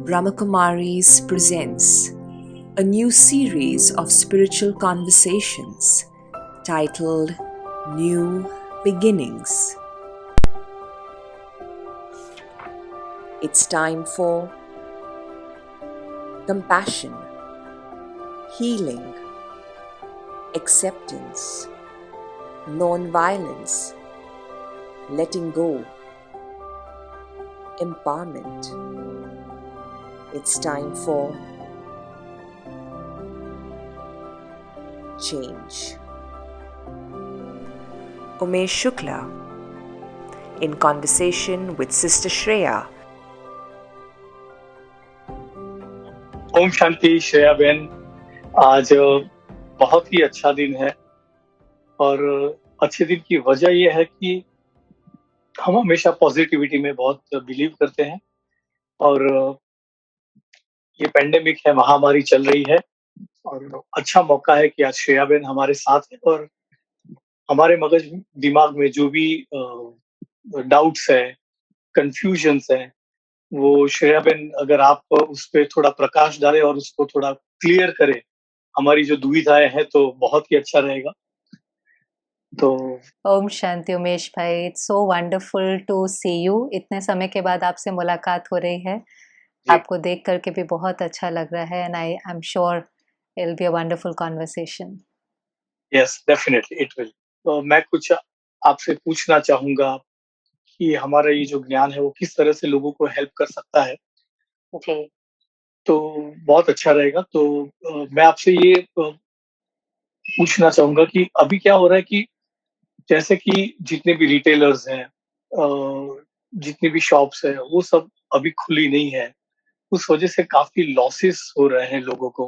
Brahmakumaris presents a new series of spiritual conversations titled New Beginnings. It's time for compassion, healing, acceptance, non-violence, letting go, empowerment. It's time for change. Umesh Shukla in conversation with Sister Shreya. Om Shanti Shreya बहन, आज बहुत ही अच्छा दिन है और अच्छे दिन की वजह यह है कि हम हमेशा पॉजिटिविटी में बहुत बिलीव करते हैं और ये पेंडेमिक है, महामारी चल रही है और अच्छा मौका है कि आज श्रेया बहन हमारे साथ है और हमारे मगज दिमाग में जो भी डाउट्स है, कंफ्यूजन्स है, वो श्रेया बहन अगर आप उस पर थोड़ा प्रकाश डालें और उसको थोड़ा क्लियर करें, हमारी जो दुविधाएं हैं, तो बहुत ही अच्छा रहेगा। तो ओम शांति उमेश भाई, it's so wonderful to see you. इतने समय के बाद आपसे मुलाकात हो रही है, आपको देख करके भी बहुत अच्छा लग रहा है and I am sure it will be a wonderful conversation. Yes, definitely it will. तो मैं कुछ आपसे पूछना चाहूंगा कि हमारा ये जो ज्ञान है वो किस तरह से लोगों को हेल्प कर सकता है। ओके, तो बहुत अच्छा रहेगा। तो मैं आपसे ये पूछना चाहूंगा कि अभी क्या हो रहा है कि जैसे कि जितने भी रिटेलर्स हैं, जितनी भी शॉप्स हैं, वो सब अभी खुली नहीं है। उस वजह से काफी लॉसेस हो रहे हैं लोगों को।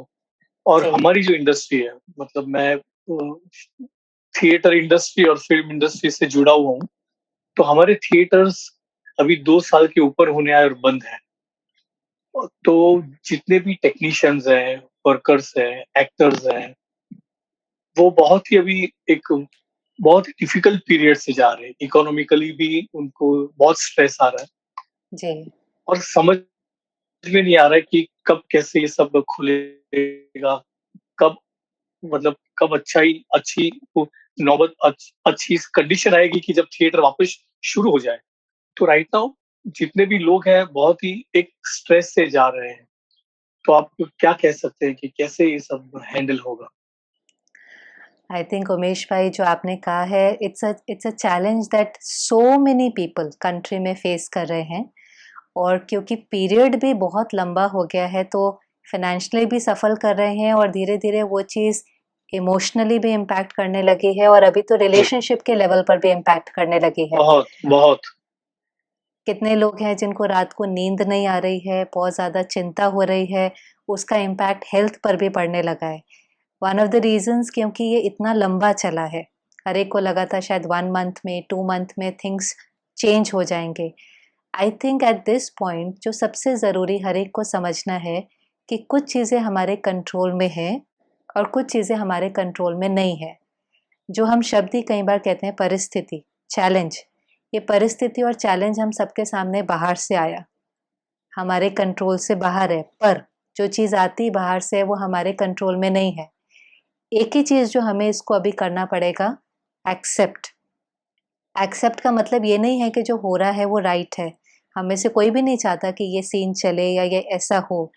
और हमारी जो इंडस्ट्री है, मतलब मैं थिएटर इंडस्ट्री और फिल्म इंडस्ट्री से जुड़ा हुआ हूँ, तो हमारे थिएटर्स अभी 2 साल के ऊपर होने आए और बंद है। तो जितने भी टेक्नीशियंस हैं, वर्कर्स हैं, एक्टर्स हैं, वो बहुत ही अभी एक बहुत ही डिफिकल्ट पीरियड से जा रहे हैं। इकोनॉमिकली भी उनको बहुत स्ट्रेस आ रहा है जी, और समझ में नहीं आ रहा है कि कब कैसे ये सब खुलेगा, कब मतलब कब अच्छी नौबत अच्छी कंडीशन आएगी कि जब थिएटर वापस शुरू हो जाए। तो राइट नाउ जितने भी लोग हैं बहुत ही एक स्ट्रेस से जा रहे हैं। तो आप क्या कह सकते हैं कि कैसे ये सब हैंडल होगा? आई थिंक उमेश भाई जो आपने कहा है, it's a challenge that so many people country में फेस कर रहे हैं। और क्योंकि पीरियड भी बहुत लंबा हो गया है तो फाइनेंशियली भी सफ़र कर रहे हैं और धीरे धीरे वो चीज़ इमोशनली भी इम्पैक्ट करने लगी है और अभी तो रिलेशनशिप के लेवल पर भी इम्पैक्ट करने लगी है। बहुत बहुत कितने लोग हैं जिनको रात को नींद नहीं आ रही है, बहुत ज़्यादा चिंता हो रही है, उसका इम्पैक्ट हेल्थ पर भी पड़ने लगा है। वन ऑफ द रीजंस क्योंकि ये इतना लंबा चला है, हर एक को लगा था शायद 1 मंथ में 2 मंथ में थिंग्स चेंज हो जाएंगे। I think at this point जो सबसे ज़रूरी हर एक को समझना है कि कुछ चीज़ें हमारे कंट्रोल में हैं और कुछ चीज़ें हमारे कंट्रोल में नहीं है। जो हम शब्द ही कई बार कहते हैं परिस्थिति, चैलेंज, ये परिस्थिति और चैलेंज हम सबके सामने बाहर से आया, हमारे कंट्रोल से बाहर है। पर जो चीज़ आती बाहर से है वो हमारे कंट्रोल में नहीं है। एक ही चीज़ जो हमें इसको अभी करना पड़ेगा, एक्सेप्ट। एक्सेप्ट का मतलब ये नहीं है कि जो हो रहा है वो राइट है। हम में से कोई भी नहीं चाहता कि ये सीन चले या ये ऐसा हो,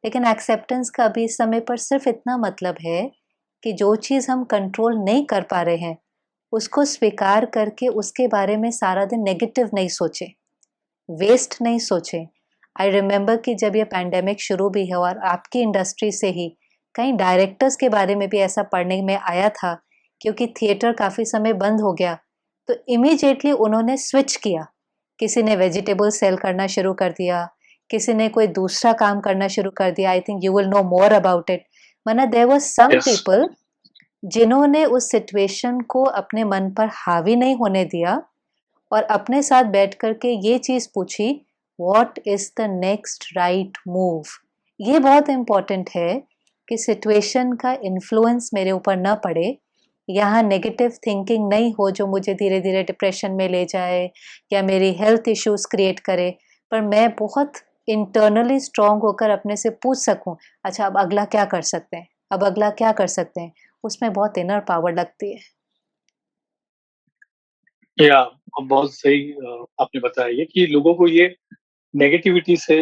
लेकिन एक्सेप्टेंस का अभी इस समय पर सिर्फ इतना मतलब है कि जो चीज़ हम कंट्रोल नहीं कर पा रहे हैं उसको स्वीकार करके उसके बारे में सारा दिन नेगेटिव नहीं सोचें, वेस्ट नहीं सोचें। आई रिमेंबर कि जब ये पैंडेमिक शुरू भी है और आपकी इंडस्ट्री से ही कई डायरेक्टर्स के बारे में भी ऐसा पढ़ने में आया था, क्योंकि थिएटर काफ़ी समय बंद हो गया तो इमीडिएटली उन्होंने स्विच किया। किसी ने वेजिटेबल सेल करना शुरू कर दिया, किसी ने कोई दूसरा काम करना शुरू कर दिया। I think you will know more about it. वरना there were some yes, people जिन्होंने उस सिचुएशन को अपने मन पर हावी नहीं होने दिया और अपने साथ बैठ कर के ये चीज़ पूछी, what is the next right move. ये बहुत इम्पॉर्टेंट है कि सिचुएशन का इन्फ्लुएंस मेरे ऊपर न पड़े, यहाँ नेगेटिव थिंकिंग नहीं हो जो मुझे धीरे धीरे डिप्रेशन में ले जाए या मेरी हेल्थ इश्यूज क्रिएट करे। पर मैं बहुत इंटरनली स्ट्रांग होकर अपने से पूछ सकूं, अच्छा अब अगला क्या कर सकते हैं, अब अगला क्या कर सकते हैं, उसमें बहुत इनर पावर लगती है। या बहुत सही आपने बताया ये कि लोगों को ये नेगेटिविटी से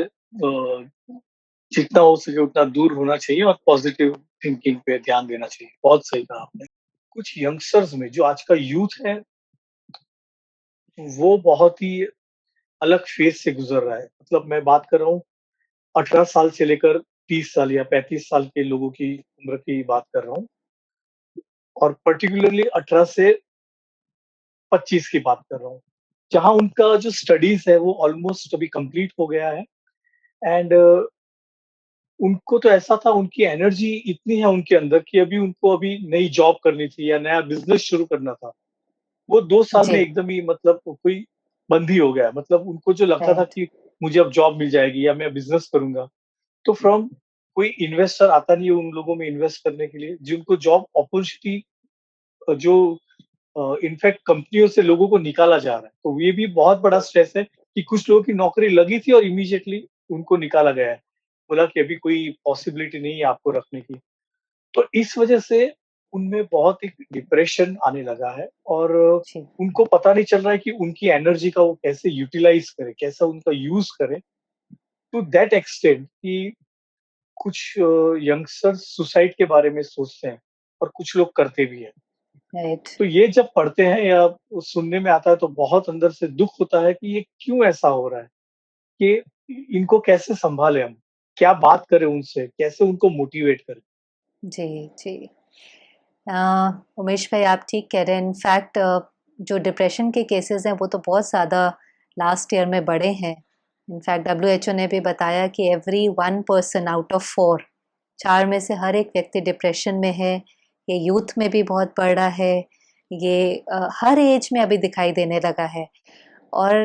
जितना हो सके उतना दूर होना चाहिए और पॉजिटिव थिंकिंग पे ध्यान देना चाहिए। बहुत सही कहा आपने। कुछ यंगस्टर्स में जो आज का यूथ है, वो बहुत ही अलग फेज से गुजर रहा है। मतलब मैं बात कर रहा हूँ 18 साल से लेकर 30 साल या 35 साल के लोगों की उम्र की बात कर रहा हूँ और पर्टिकुलरली 18 से 25 की बात कर रहा हूँ। जहाँ उनका जो स्टडीज़ है वो ऑलमोस्ट अभी कंप्लीट हो गया है एंड उनको तो ऐसा था, उनकी एनर्जी इतनी है उनके अंदर कि अभी नई जॉब करनी थी या नया बिज़नेस शुरू करना था। वो 2 साल में जी, एकदम ही मतलब कोई बंद ही हो गया। मतलब उनको जो लगता था राइट, कि मुझे अब जॉब मिल जाएगी या मैं बिज़नेस करूँगा, तो फ्रॉम कोई इन्वेस्टर आता नहीं है उन लोगों में इन्वेस्ट करने के लिए, जिनको जॉब अपॉर्च्युनिटी जो इनफैक्ट कंपनियों से लोगों को निकाला जा रहा है। तो ये भी बहुत बड़ा स्ट्रेस है कि कुछ लोगों की नौकरी लगी थी और इमीडिएटली उनको निकाला गया है। बोला कि अभी कोई पॉसिबिलिटी नहीं है आपको रखने की। तो इस वजह से उनमें बहुत एक डिप्रेशन आने लगा है और जी, उनको पता नहीं चल रहा है कि उनकी एनर्जी का वो कैसे यूटिलाइज़ करें, कैसा उनका यूज़ करें टू दैट एक्सटेंट कि कुछ यंगस्टर्स सुसाइड के बारे में सोचते हैं और कुछ लोग करते भी हैं। राइट, तो ये जब पढ़ते हैं या सुनने में आता है तो बहुत अंदर से दुःख होता है कि ये क्यों ऐसा हो रहा है? कि इनको कैसे सँभालें हम? क्या बात करें उनसे? कैसे उनको मोटिवेट करें? जी, जी। अ, उमेश भाई आप ठीक कह रहे हैं। इनफैक्ट जो डिप्रेशन के केसेज़ हैं वो तो बहुत ज़्यादा लास्ट ईयर में बढ़े हैं। इनफैक्ट डब्ल्यूएचओ ने भी बताया कि एवरी 1 पर्सन आउट ऑफ 4, 4 में से हर एक व्यक्ति डिप्रेशन में है। ये यूथ में भी बहुत बढ़ रहा है। ये हर एज में अभी दिखाई देने लगा है और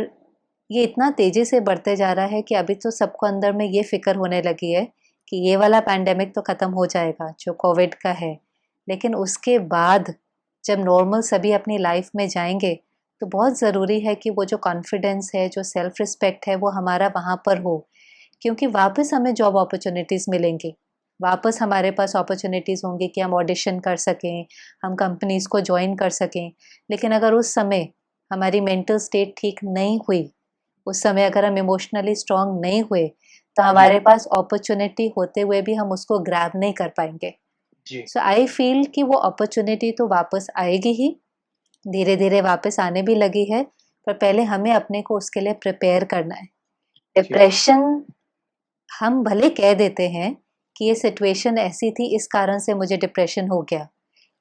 ये इतना तेज़ी से बढ़ते जा रहा है कि अभी तो सबको अंदर में ये फ़िक्र होने लगी है कि ये वाला पैंडेमिक तो ख़त्म हो जाएगा जो कोविड का है। लेकिन उसके बाद जब नॉर्मल सभी अपनी लाइफ में जाएँगे, तो बहुत ज़रूरी है कि वो जो कॉन्फिडेंस है, जो सेल्फ रिस्पेक्ट है, वो हमारा वहाँ पर हो। क्योंकि वापस हमें जॉब अपॉर्च्युनिटीज़ मिलेंगी। वापस हमारे पास अपॉर्च्युनिटीज़ होंगी कि हम ऑडिशन कर सकें, हम कंपनीज़ को जॉइन कर सकें। लेकिन अगर उस समय हमारी मेंटल स्टेट ठीक नहीं हुई, उस समय अगर हम इमोशनली स्ट्रांग नहीं हुए, तो जी, हमारे पास अपॉर्च्युनिटी होते हुए भी हम उसको ग्रैब नहीं कर पाएँगे। जी, सो आई फील कि वो अपॉर्च्युनिटी तो वापस आएगी ही, धीरे-धीरे वापस आने भी लगी है, पर पहले हमें अपने को उसके लिए प्रिपेयर करना है। जी, डिप्रेशन हम भले कह देते हैं कि ये सिचुएशन ऐसी थी, इस कारण से मुझे डिप्रेशन हो गया।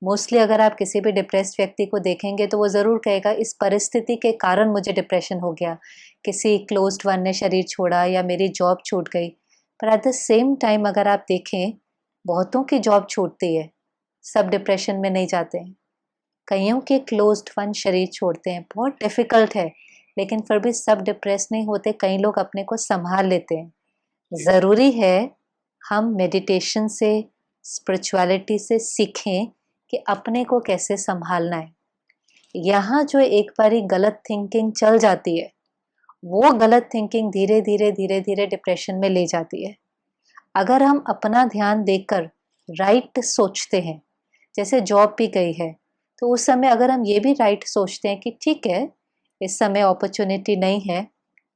मोस्टली अगर आप किसी भी डिप्रेस्ड व्यक्ति को देखेंगे तो वो ज़रूर कहेगा इस परिस्थिति के कारण मुझे डिप्रेशन हो गया। किसी क्लोज़्ड वन ने शरीर छोड़ा या मेरी जॉब छूट गई। पर एट द सेम टाइम अगर आप देखें, बहुतों की जॉब छूटती है, सब डिप्रेशन में नहीं जाते हैं। कइयों के क्लोज़्ड वन शरीर छोड़ते हैं, बहुत डिफ़िकल्ट है, लेकिन फिर भी सब डिप्रेस नहीं होते, कई लोग अपने को सँभाल लेते हैं। जी, ज़रूरी है हम मेडिटेशन से, स्पिरिचुअलिटी से सीखें कि अपने को कैसे सँभालना है। यहाँ जो एक बारी गलत थिंकिंग चल जाती है, वो गलत थिंकिंग धीरे-धीरे, धीरे-धीरे डिप्रेशन में ले जाती है। अगर हम अपना ध्यान देकर राइट सोचते हैं, जैसे जॉब भी गई है, तो उस समय अगर हम ये भी राइट सोचते हैं कि ठीक है, इस समय अपॉर्च्युनिटी नहीं है,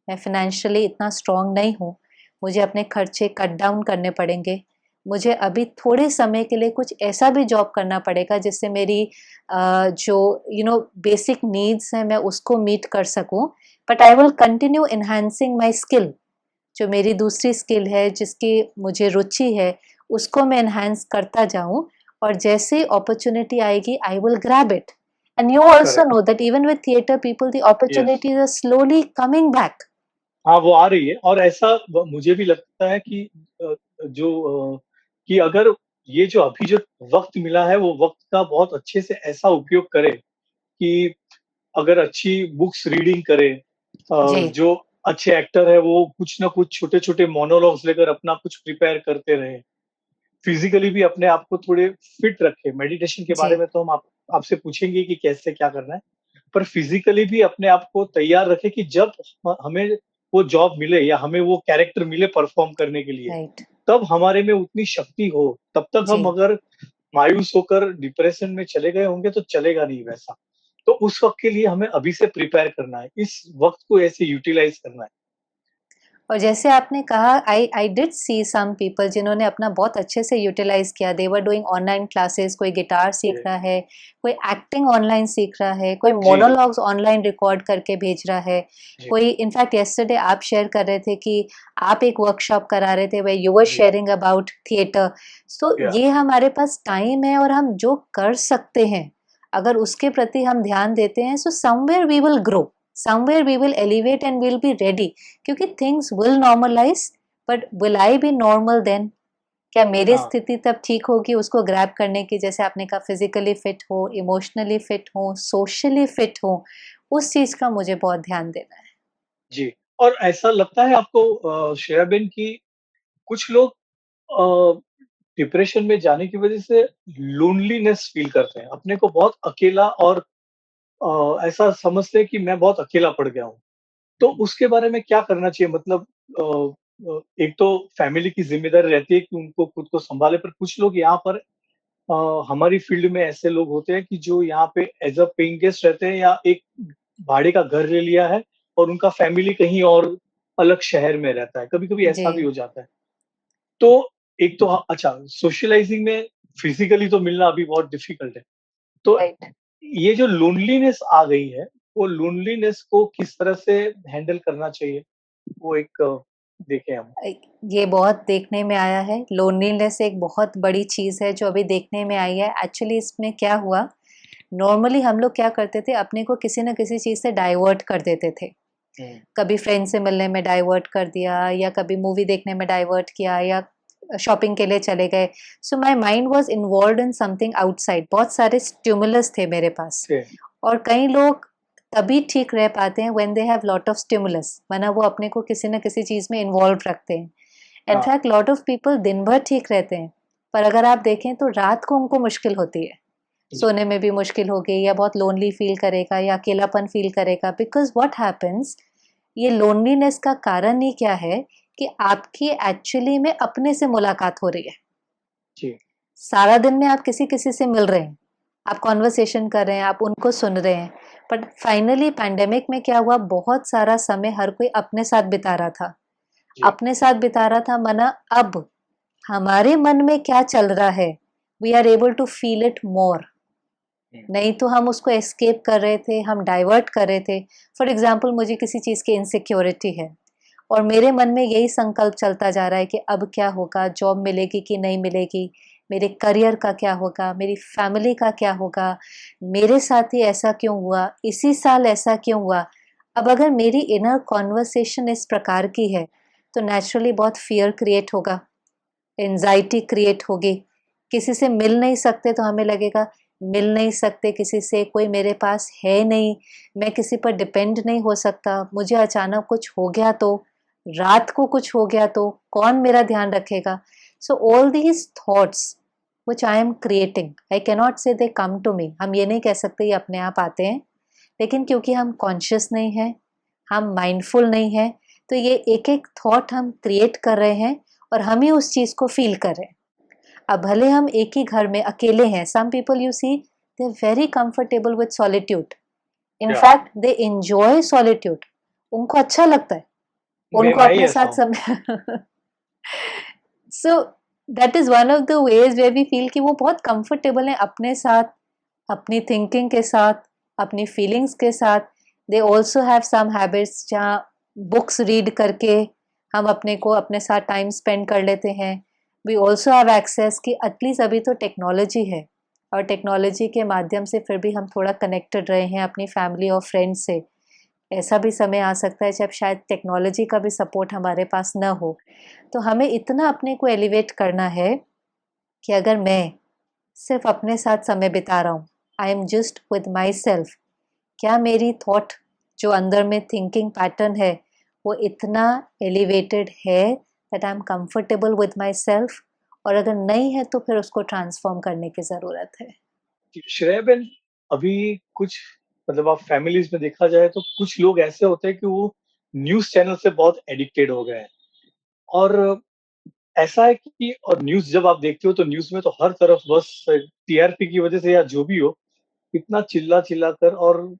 मैं फ़ाइनेंशियली इतना स्ट्रॉन्ग नहीं हूँ, मुझे अपने खर्चे कट डाउन करने पड़ेंगे। मुझे अभी थोड़े समय के लिए कुछ ऐसा भी जॉब करना पड़ेगा जिससे मेरी जो बेसिक नीड्स हैं मैं उसको मीट कर सकूँ, but I will continue enhancing my skill. जो मेरी दूसरी स्किल है, जिसकी मुझे रुचि है, उसको मैं एनहांस करता जाऊँ और जैसे ही अपॉर्च्युनिटी आएगी, I will grab it. And you also correct, know that even with theatre people the yes. Opportunities are slowly coming back. हाँ, वो आ रही है और ऐसा मुझे भी लगता है कि अ, जो कि अगर ये जो अभी जो वक़्त मिला है, वो वक़्त का बहुत अच्छे से ऐसा उपयोग करें कि अगर अच्छी बुक्स रीडिंग करें, जी, जो अच्छे एक्टर हैं, वो कुछ ना कुछ छोटे-छोटे मोनोलॉग्स लेकर अपना कुछ प्रिपेयर करते रहें। फिज़िकली भी अपने आप को थोड़े फिट रखें। मेडिटेशन के बारे जी, में तो हम आप आपसे पूछेंगे कि कैसे क्या करना है। पर फिज़िकली भी अपने आप को तैयार रखें कि जब हमें वो जॉब मिले या हमें वो कैरेक्टर मिले परफॉर्म करने के लिए, राइट। तब हमारे में उतनी शक्ति हो, तब तक हम जी। अगर मायूस होकर डिप्रेशन में चले गए होंगे तो चलेगा नहीं वैसा। तो उस वक़्त के लिए हमें अभी से प्रिपेयर करना है, इस वक़्त को ऐसे यूटिलाइज़ करना है। और जैसे आपने कहा, I did C some people जिन्होंने अपना बहुत अच्छे से यूटिलाइज किया। दे वर डूइंग ऑनलाइन क्लासेस, कोई गिटार सीख जी, रहा है, कोई एक्टिंग ऑनलाइन सीख रहा है, कोई जी, जी, मोनोलॉग्स ऑनलाइन रिकॉर्ड करके भेज रहा है, जी, कोई इनफैक्ट यस्टरडे आप शेयर कर रहे थे कि आप एक वर्कशॉप करा रहे थे वे यू वर जी, शेयरिंग अबाउट थिएटर। सो या ये हमारे पास टाइम है और हम जो कर सकते हैं अगर उसके प्रति हम ध्यान देते हैं, so somewhere we will grow, somewhere we will elevate and we'll be ready, क्योंकि things will normalize, but will I be normal then? क्या मेरी हाँ, स्थिति तब ठीक होगी उसको ग्रैब करने की, जैसे आपने कहा फिजिकली फिट हो, इमोशनली फिट हो, सोशली फिट हो, उस चीज का मुझे बहुत ध्यान देना है। जी। और ऐसा लगता है आपको श्रेया बेन कि कुछ लोग अ, डिप्रेशन में जाने की वज़ह से लोनलीनेस फ़ील करते हैं, अपने को बहुत अकेला और ऐसा समझते हैं कि मैं बहुत अकेला पड़ गया हूँ। तो उसके बारे में क्या करना चाहिए? मतलब अ एक तो फैमिली की ज़िम्मेदारी रहती है कि उनको खुद को सँभाले, पर कुछ लोग यहाँ पर हमारी फ़ील्ड में ऐसे लोग होते हैं कि जो यहाँ पे एज़ अ पेइंग गेस्ट रहते हैं या एक भाड़े का घर ले लिया है और उनका फैमिली कहीं और अलग शहर में रहता है। कभी-कभी जी। ऐसा भी हो जाता है। तो एक तो अच्छा सोशलाइज़िंग में फिज़िकली तो मिलना अभी बहुत डिफ़िकल्ट है। तो राइट। ये जो लोनलीनेस आ गई है, वो लोनलीनेस को किस तरह से हैंडल करना चाहिए? वो एक देखें हम। ये बहुत देखने में आया है, लोनलीनेस एक बहुत बड़ी चीज है जो अभी देखने में आई है। एक्चुअली इसमें क्या हुआ, नॉर्मली हम लोग क्या करते थे, अपने को किसी न किसी चीज से डाइवर्ट कर देते थे। हुँ, कभी फ्रेंड से मिलने में डाइवर्ट कर दिया, या कभी मूवी देखने में डाइवर्ट किया, या शॉपिंग के लिए चले गए। So my mind was involved in something outside, बहुत सारे स्टिमुलस थे मेरे पास। से और कई लोग तभी ठीक रह पाते हैं when they have lot of stimulus, वरना वो अपने को किसी न किसी चीज में इन्वॉल्व रखते हैं। हाँ, इनफैक्ट लॉट ऑफ पीपल दिन भर ठीक रहते हैं, पर अगर आप देखें तो रात को उनको मुश्किल होती है, जी, सोने में भी मुश्किल होगी, या बहुत लोनली फील करेगा, या अकेलापन फील करेगा। बिकॉज व्हाट हैपेंस, ये लोनलीनेस का कारण ही क्या है कि आपकी एक्चुअली में अपने से मुलाकात हो रही है। जी, सारा दिन में आप किसी किसी से मिल रहे हैं, आप कॉन्वर्सेशन कर रहे हैं, आप उनको सुन रहे हैं, बट फाइनली पैंडेमिक में क्या हुआ, बहुत सारा समय हर कोई अपने साथ बिता रहा था। जी, अपने साथ बिता रहा था मना, अब हमारे मन में क्या चल रहा है, we are able to feel it more. हुँ, नहीं तो हम उसको एस्केप कर रहे थे, हम डाइवर्ट कर रहे थे। फॉर एग्जाम्पल, मुझे किसी चीज़ की इनसिक्योरिटी है और मेरे मन में यही संकल्प चलता जा रहा है कि अब क्या होगा, जॉब मिलेगी कि नहीं मिलेगी, मेरे करियर का क्या होगा, मेरी फैमिली का क्या होगा, मेरे साथ ही ऐसा क्यों हुआ, इसी साल ऐसा क्यों हुआ। अब अगर मेरी इनर कॉन्वर्सेशन इस प्रकार की है तो नेचुरली बहुत फियर क्रिएट होगा, एंजाइटी क्रिएट होगी। किसी से मिल नहीं सकते तो हमें लगेगा मिल नहीं सकते किसी से, कोई मेरे पास है नहीं, मैं किसी पर डिपेंड नहीं हो सकता, मुझे अचानक कुछ हो गया तो, रात को कुछ हो गया तो कौन मेरा ध्यान रखेगा। So all these thoughts which I am creating, I cannot say they come to me, हम ये नहीं कह सकते ये अपने आप आते हैं, लेकिन क्योंकि हम कॉन्शियस नहीं हैं, हम माइंडफुल नहीं हैं, तो ये एक एक थॉट हम क्रिएट कर रहे हैं और हम ही उस चीज़ को फील कर रहे हैं। अब भले हम एक ही घर में अकेले हैं, some people you see they are very comfortable with solitude, या इनफैक्ट दे एंजॉय सॉलिट्यूड, उनको अच्छा लगता है, उनको मैं ही अपने ऐसा साथ हूँ। समय so that is one of the ways way we feel कि वो बहुत कंफर्टेबल हैं अपने साथ, अपनी थिंकिंग के साथ, अपनी फीलिंग्स के साथ। They also have some habits जहाँ बुक्स रीड करके हम अपने को अपने साथ टाइम स्पेंड कर लेते हैं। वी ऑल्सो हैव एक्सेस कि एटलीस्ट अभी तो टेक्नोलॉजी है, और टेक्नोलॉजी के माध्यम से फिर भी हम थोड़ा कनेक्टेड रहे हैं अपनी फैमिली और फ्रेंड्स से। ऐसा भी समय आ सकता है जब शायद टेक्नोलॉजी का भी सपोर्ट हमारे पास न हो। तो हमें इतना अपने को एलिवेट करना है कि अगर मैं सिर्फ अपने साथ समय बिता रहा हूँ, I am just with my self, क्या मेरी थॉट जो अंदर में थिंकिंग पैटर्न है वो इतना एलिवेटेड है that I am comfortable with my self, और अगर नहीं है तो फिर उसको ट्रांसफॉर्म करने की ज़रूरत है। श्रेया बेन, अभी कुछ मतलब आप फैमिलीज़ में देखा जाए तो कुछ लोग ऐसे होते हैं कि वो न्यूज़ चैनल से बहुत एडिक्टेड हो गए हैं। और ऐसा है कि और न्यूज़ जब आप देखते हो तो न्यूज़ में तो हर तरफ बस टीआरपी की वजह से या जो भी हो, इतना चिल्ला-चिल्ला कर और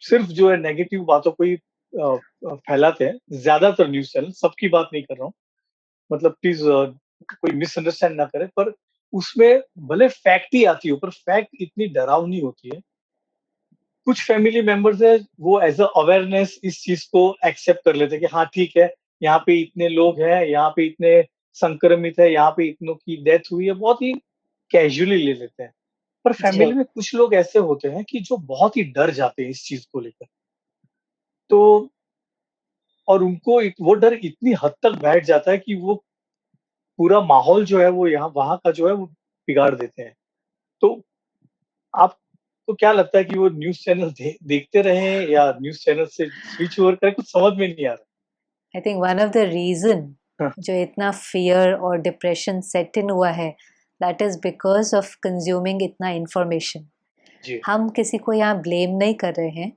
सिर्फ़ जो है नेगेटिव बातों को ही फैलाते हैं। ज़्यादातर न्यूज़ चैनल, सबकी बात नहीं कर रहा हूँ। मतलब प्लीज़ कोई मिसअंडरस्टैंड ना करे, पर उसमें भले फैक्ट ही आती हो, पर फैक्ट इतनी डरावनी होती है। कुछ फैमिली मेंबर्स हैं, वो एज़ अ अवेयरनेस इस चीज़ को एक्सेप्ट कर लेते हैं कि हाँ, ठीक है, यहाँ पे इतने लोग हैं, यहाँ पे इतने संक्रमित हैं, यहाँ पे इतनों की डेथ हुई है, बहुत ही कैज़ुअली ले लेते हैं। पर फैमिली जी, में कुछ लोग ऐसे होते हैं कि जो बहुत ही डर जाते हैं इस चीज़ को लेकर। तो और उनको वो डर इतनी हद तक बैठ जाता है कि वो पूरा माहौल जो है वो यहाँ वहाँ का जो है वो बिगाड़ देते हैं। तो आपको क्या लगता है कि वो न्यूज़ चैनल देखते रहें या न्यूज़ चैनल से स्विच ओवर करें? कुछ समझ में नहीं आ रहा। I think one of the reason हाँ, जो इतना फ़ियर और डिप्रेशन सेट इन हुआ है, that is because of consuming इतना इन्फॉर्मेशन। जी, हम किसी को यहाँ ब्लेम नहीं कर रहे हैं,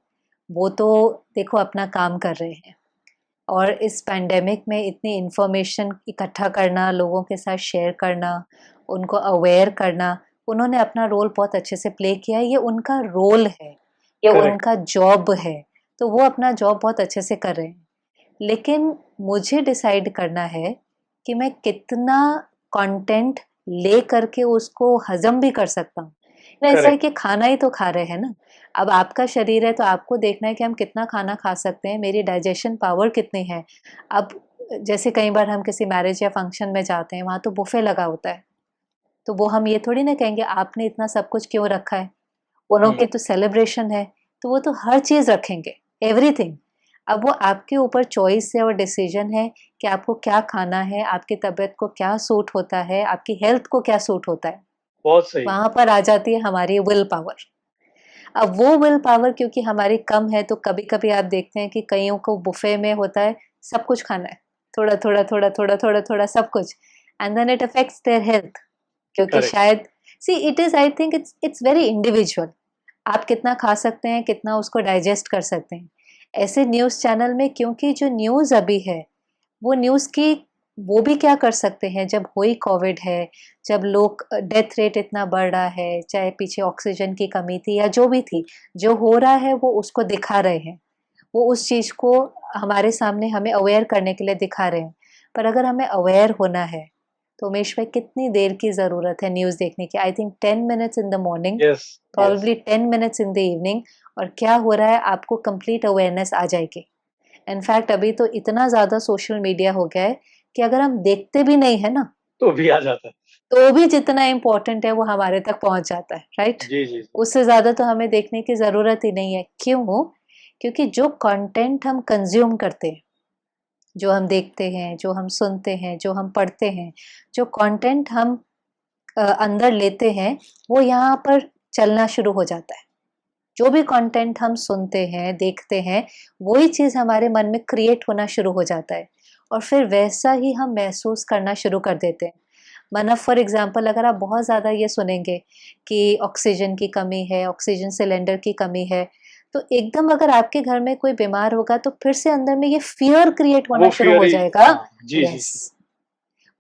वो तो देखो अपना काम कर रहे हैं। और इस पैंडेमिक में इतनी इन्फॉर्मेशन इकट्ठा करना, लोगों के साथ शेयर करना, उनको अवेयर करना, उन्होंने अपना रोल बहुत अच्छे से प्ले किया है। ये उनका रोल है, ये करेक्ट, उनका जॉब है, तो वो अपना जॉब बहुत अच्छे से कर रहे हैं। लेकिन मुझे डिसाइड करना है कि मैं कितना कंटेंट ले करके उसको हज़म भी कर सकता हूँ। ना ऐसा है करेक्ट। कि खाना ही तो खा रहे हैं ना, अब आपका शरीर है तो आपको देखना है कि हम कितना खाना खा सकते हैं, मेरी डाइजेशन पावर कितनी है। अब जैसे कई बार हम किसी मैरिज या फंक्शन में जाते हैं, वहाँ तो बुफे लगा होता है, तो वो हम ये थोड़ी ना कहेंगे आपने इतना सब कुछ क्यों रखा है? उन्हों हुँ, की तो सेलिब्रेशन है, तो वो तो हर चीज़ रखेंगे, एवरीथिंग। अब वो आपके ऊपर चॉइस है और डिसीजन है कि आपको क्या खाना है, आपकी तबीयत को क्या सूट होता है, आपकी हेल्थ को क्या सूट होता है। बहुत सही। वहाँ पर आ जाती है हमारी विल पावर। अब वो विल पावर क्योंकि हमारी कम है, तो कभी-कभी आप देखते हैं कि कइयों को बुफे में होता है, सब कुछ खाना है। थोड़ा-थोड़ा, थोड़ा-थोड़ा, थोड़ा-थोड़ा सब कुछ and then it affects their health क्योंकि करेक्ट, शायद see it is I think it's very individual. आप कितना खा सकते हैं, कितना उसको डाइजेस्ट कर सकते हैं। ऐसे न्यूज़ चैनल में क्योंकि जो न्यूज़ अभी है, वो न्यूज़ की वो भी क्या कर सकते हैं जब हुई कोविड है, जब लोग डेथ रेट इतना बढ़ रहा है, चाहे पीछे ऑक्सीजन की कमी थी या जो भी थी, जो हो रहा है वो उसको दिखा रहे हैं। वो उस चीज़ को हमारे सामने हमें अवेयर करने के लिए दिखा रहे हैं। पर अगर हमें अवेयर होना है, तो उमेश भाई कितनी देर की ज़रूरत है न्यूज़ देखने की? I think 10 minutes in the morning, yes, yes. Probably 10 minutes in the evening और क्या हो रहा है आपको कंप्लीट अवेयरनेस आ जाएगी। इनफैक्ट अभी तो इतना ज़्यादा सोशल मीडिया हो गया है कि अगर हम देखते भी नहीं है ना, तो भी आ जाता है। तो भी जितना इम्पोर्टेंट है वो हमारे तक पहुँच जाता है, राइट? जी, जी, जी। उससे ज़्यादा तो हमें देखने की ज़रूरत ही नहीं है। क्यों? क्योंकि जो कंटेंट हम कंज़्यूम करते हैं, जो हम देखते हैं, जो हम सुनते हैं, जो हम पढ़ते हैं, जो कंटेंट हम अंदर लेते हैं, वो यहाँ पर चलना शुरू हो जाता है। जो भी कंटेंट हम सुनते हैं, देखते हैं, वही चीज़ हमारे मन में क्रिएट होना शुरू हो जाता है और फिर वैसा ही हम महसूस करना शुरू कर देते हैं। माना फॉर एग्ज़ाम्पल अगर आप बहुत ज़्यादा ये सुनेंगे कि ऑक्सीजन की कमी है, ऑक्सीजन सिलेंडर की कमी है, तो एकदम अगर आपके घर में कोई बीमार होगा तो फिर से अंदर में ये फ़ियर क्रिएट होना वो शुरू फ़ियर हो ही जाएगा। हाँ, जी, जी, यस, जी।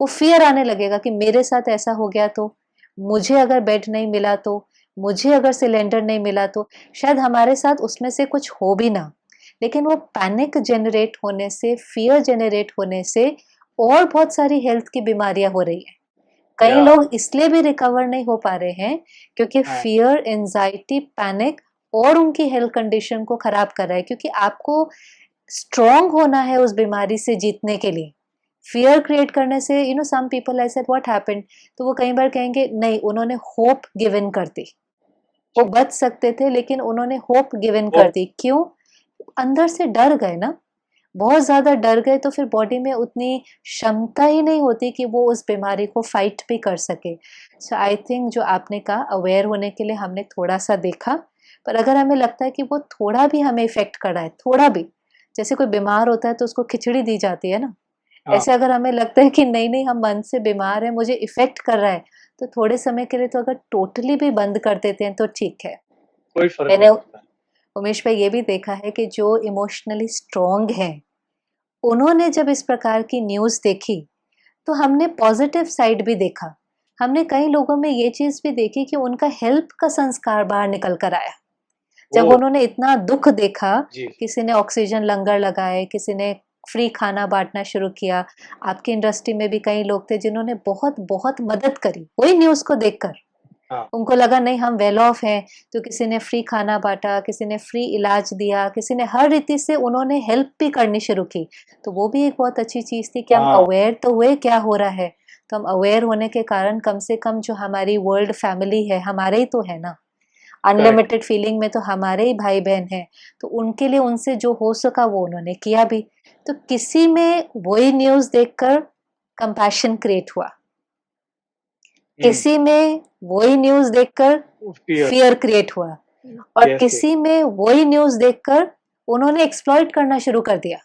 वो फ़ियर आने लगेगा कि मेरे साथ ऐसा हो गया तो, मुझे अगर बेड नहीं मिला तो, मुझे अगर सिलेंडर नहीं मिला तो, शायद हमारे साथ उसमें से कुछ हो भी ना। लेकिन वो पैनिक जनरेट होने से, फ़ियर जनरेट होने से और बहुत सारी हेल्थ की बीमारियाँ हो रही हैं। कई या लोग इसलिए भी रिकवर नहीं हो पा रहे हैं क्योंकि हाँ, फ़ियर, एंग्ज़ायटी, पैनिक और उनकी हेल्थ कंडीशन को खराब कर रहा है क्योंकि आपको स्ट्रॉन्ग होना है उस बीमारी से जीतने के लिए। फ़ियर क्रिएट करने से some people I said what happened, तो वो कई बार कहेंगे नहीं उन्होंने होप गिव इन कर दी। वो बच सकते थे लेकिन उन्होंने होप गिव इन वो कर दी। क्यों? अंदर से डर गए ना। बहुत ज़्यादा डर गए तो फिर बॉडी में उतनी क्षमता ही नहीं होती कि वो उस बीमारी को फाइट भी कर सके। सो आई थिंक जो आपने कहा अवेयर होने के लिए हमने थोड़ा-सा देखा, पर अगर हमें लगता है कि वो थोड़ा भी हमें इफ़ेक्ट कर रहा है, थोड़ा भी, जैसे कोई बीमार होता है तो उसको खिचड़ी दी जाती है ना, हाँ, ऐसे अगर हमें लगता है कि नहीं-नहीं हम मन से बीमार हैं, मुझे इफ़ेक्ट कर रहा है, तो थोड़े समय के लिए तो अगर टोटली भी बंद कर देते हैं तो ठीक है। कोई फ़र्क नहीं मैंने पड़ता है। उमेश भाई ये भी देखा है कि जो इमोशनली स्ट्रॉन्ग हैं, उन्होंने जब इस प्रकार की न्यूज़ देखी, तो हमने पॉजिटिव साइड भी देखा। हमने कई लोगों में ये चीज़ भी देखी कि उनका हेल्प का संस्कार बाहर निकल कर आया। जब ओह! उन्होंने इतना दुःख देखा, जी। किसी ने ऑक्सीजन लंगर लगाए, किसी ने फ्री खाना बाँटना शुरू किया। आपकी इंडस्ट्री में भी कई लोग थे जिन्होंने बहुत-बहुत मदद करी, वही न्यूज़ को देखकर। हाँ, उनको लगा नहीं हम वेल ऑफ हैं, तो किसी ने फ्री खाना बाँटा, किसी ने फ्री इलाज दिया, किसी ने हर रीति से उन्होंने हेल्प भी करनी शुरू की। तो वो भी एक बहुत अच्छी चीज़ थी कि हम हाँ, अवेयर तो हुए क्या हो रहा है। तो हम अवेयर होने के कारण कम से कम जो हमारी वर्ल्ड फैमिली है, हमारे ही तो है ना। करेक्ट। अनलिमिटेड फीलिंग में तो हमारे ही भाई-बहन हैं, तो उनके लिए उनसे जो हो सका वो उन्होंने किया भी। तो किसी में वही न्यूज़ देखकर कंपैशन क्रिएट हुआ, हुँ, किसी में वही न्यूज़ देखकर फ़ियर। फ़ियर क्रिएट हुआ और यस, यस। किसी में वही न्यूज़ देखकर उन्होंने एक्सप्लॉइट करना शुरू कर दिया।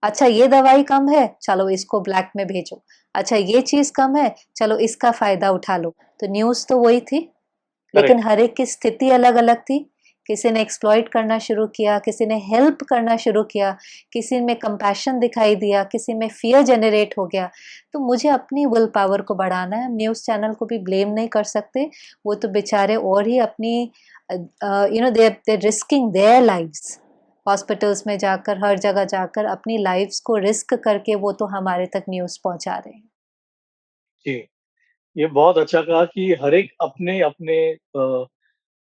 अच्छा ये दवाई कम है, चलो इसको ब्लैक में भेजो। अच्छा ये चीज़ कम है, चलो इसका फ़ायदा उठा लो। तो न्यूज़ तो वही थी, लेकिन करेक्ट। हर एक की स्थिति अलग-अलग थी। किसी ने एक्सप्लॉइट करना शुरू किया, किसी ने हेल्प करना शुरू किया, किसी में कंपैशन दिखाई दिया, किसी में फ़ियर जनरेट हो गया। तो मुझे अपनी विल पावर को बढ़ाना है, हम न्यूज़ चैनल को भी ब्लेम नहीं कर सकते। वो तो बेचारे और ही अपनी they are risking their lives. Hospitals में जाकर, हर जगह जाकर अपनी लाइव्स को रिस्क करके वो तो हमारे तक न्यूज़ पहुँचा रहे हैं। जी, ये बहुत अच्छा कहा कि हर एक अपने-अपने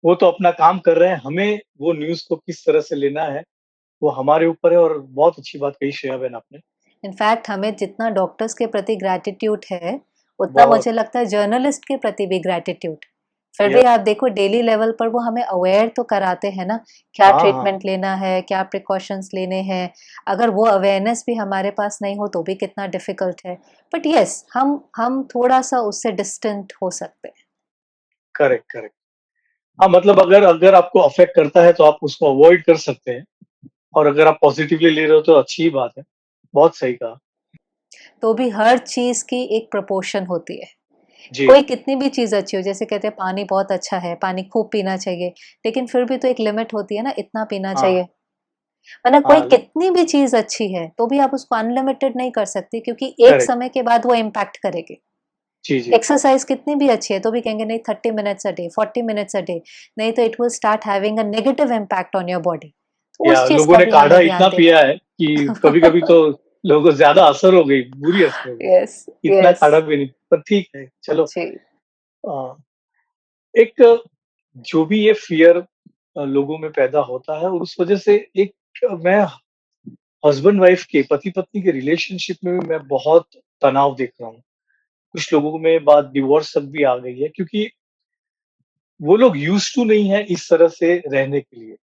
वो तो अपना काम कर रहे हैं, हमें वो न्यूज़ को किस तरह से लेना है, वो हमारे ऊपर है और बहुत अच्छी बात कही श्रेया बहन आपने। इनफैक्ट हमें जितना डॉक्टर्स के प्रति ग्रैटिट्यूड है, उतना बहुत मुझे लगता है जर्नलिस्ट के प्रति भी ग्रैटिट्यूड। फिर भी यस, आप देखो डेली लेवल पर वो हमें अवेयर तो कराते हैं ना, क्या हाँ, हाँ, ट्रीटमेंट लेना है, क्या प्रिकॉशंस लेने हैं। अगर वो अवेयरनेस भी हमारे पास नहीं हो तो भी कितना डिफिकल्ट है। बट यस हम थोड़ा-सा उससे डिस्टेंट हो सकते हैं। Correct, correct. हाँ, मतलब अगर अगर आपको अफ़ेक्ट करता है तो आप उसको अवॉइड कर सकते हैं और अगर आप पॉज़िटिवली ले रहे हो तो अच्छी ही बात है। बहुत सही कहा। तो भी हर चीज़ की एक प्रोपोर्शन होती है। जी, कोई कितनी भी चीज़ अच्छी हो, जैसे कहते हैं पानी बहुत अच्छा है, पानी खूब पीना चाहिए, लेकिन फिर भी तो एक लिमिट होती है ना, इतना पीना हाँ, चाहिए। वरना कोई हाँ, कितनी भी चीज़ अच्छी है, तो भी आप उसको अनलिमिटेड नहीं कर सकते क्योंकि एक करेक्ट। समय के बाद वो इम्पैक्ट करेगी। जी, जी। एक्सरसाइज़ कितनी भी अच्छी है, तो भी कहेंगे नहीं 30 minutes a day, 40 minutes a day, नहीं तो it will start having a negative impact on your body. तो या उस चीज़ लोगों का ने भी काढ़ा हमें इतना ध्यान देना पिया है कि कभी-कभी तो लोगों को ज़्यादा असर हो गई, बुरी असर हो गई। यस, इतना यस। काढ़ा भी नहीं, पर ठीक है, चलो जी। अ, एक जो भी ये फ़ियर लोगों में पैदा होता है और उस वज़ह से एक मैं हस्बैंड वाइफ के, पति-पत्नी के रिलेशनशिप में भी मैं बहुत तनाव देख रहा हूँ। कुछ लोगों में बात डिवोर्स तक भी आ गई है क्योंकि वो लोग यूज़्ड टू नहीं है इस तरह से रहने के लिए।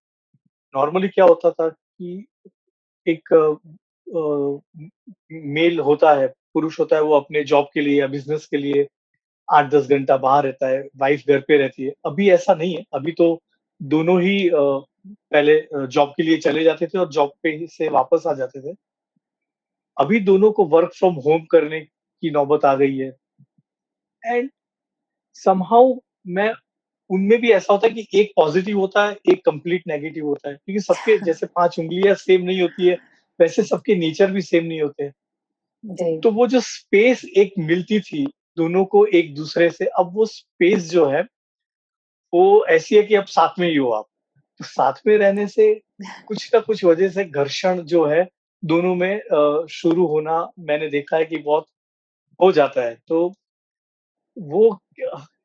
नॉर्मली क्या होता था कि एक मेल होता है, पुरुष होता है, वो अपने जॉब के लिए या बिज़नेस के लिए 8-10 घंटा बाहर रहता है, वाइफ घर पे रहती है। अभी ऐसा नहीं है, अभी तो दोनों ही पहले जॉब के लिए चले जाते थे और जॉब पे ही से वापस आ जाते थे। अभी दोनों को वर्क फ्रॉम होम करने की नौबत आ गई है एंड समहाउ मैं उनमें भी ऐसा होता है कि एक पॉज़िटिव होता है, एक कंप्लीट नेगेटिव होता है। क्योंकि सबके जैसे 5 उँगलियाँ सेम नहीं होती है, वैसे सबके नेचर भी सेम नहीं होते हैं। जी। तो वो जो स्पेस एक मिलती थी दोनों को एक-दूसरे से, अब वो स्पेस जो है, वो ऐसी है कि अब साथ में ही हो आप। तो साथ में रहने से कुछ ना कुछ वजह से घर्षण जो है, दोनों में शुरू होना मैंने देखा है कि बहुत हो जाता है। तो वो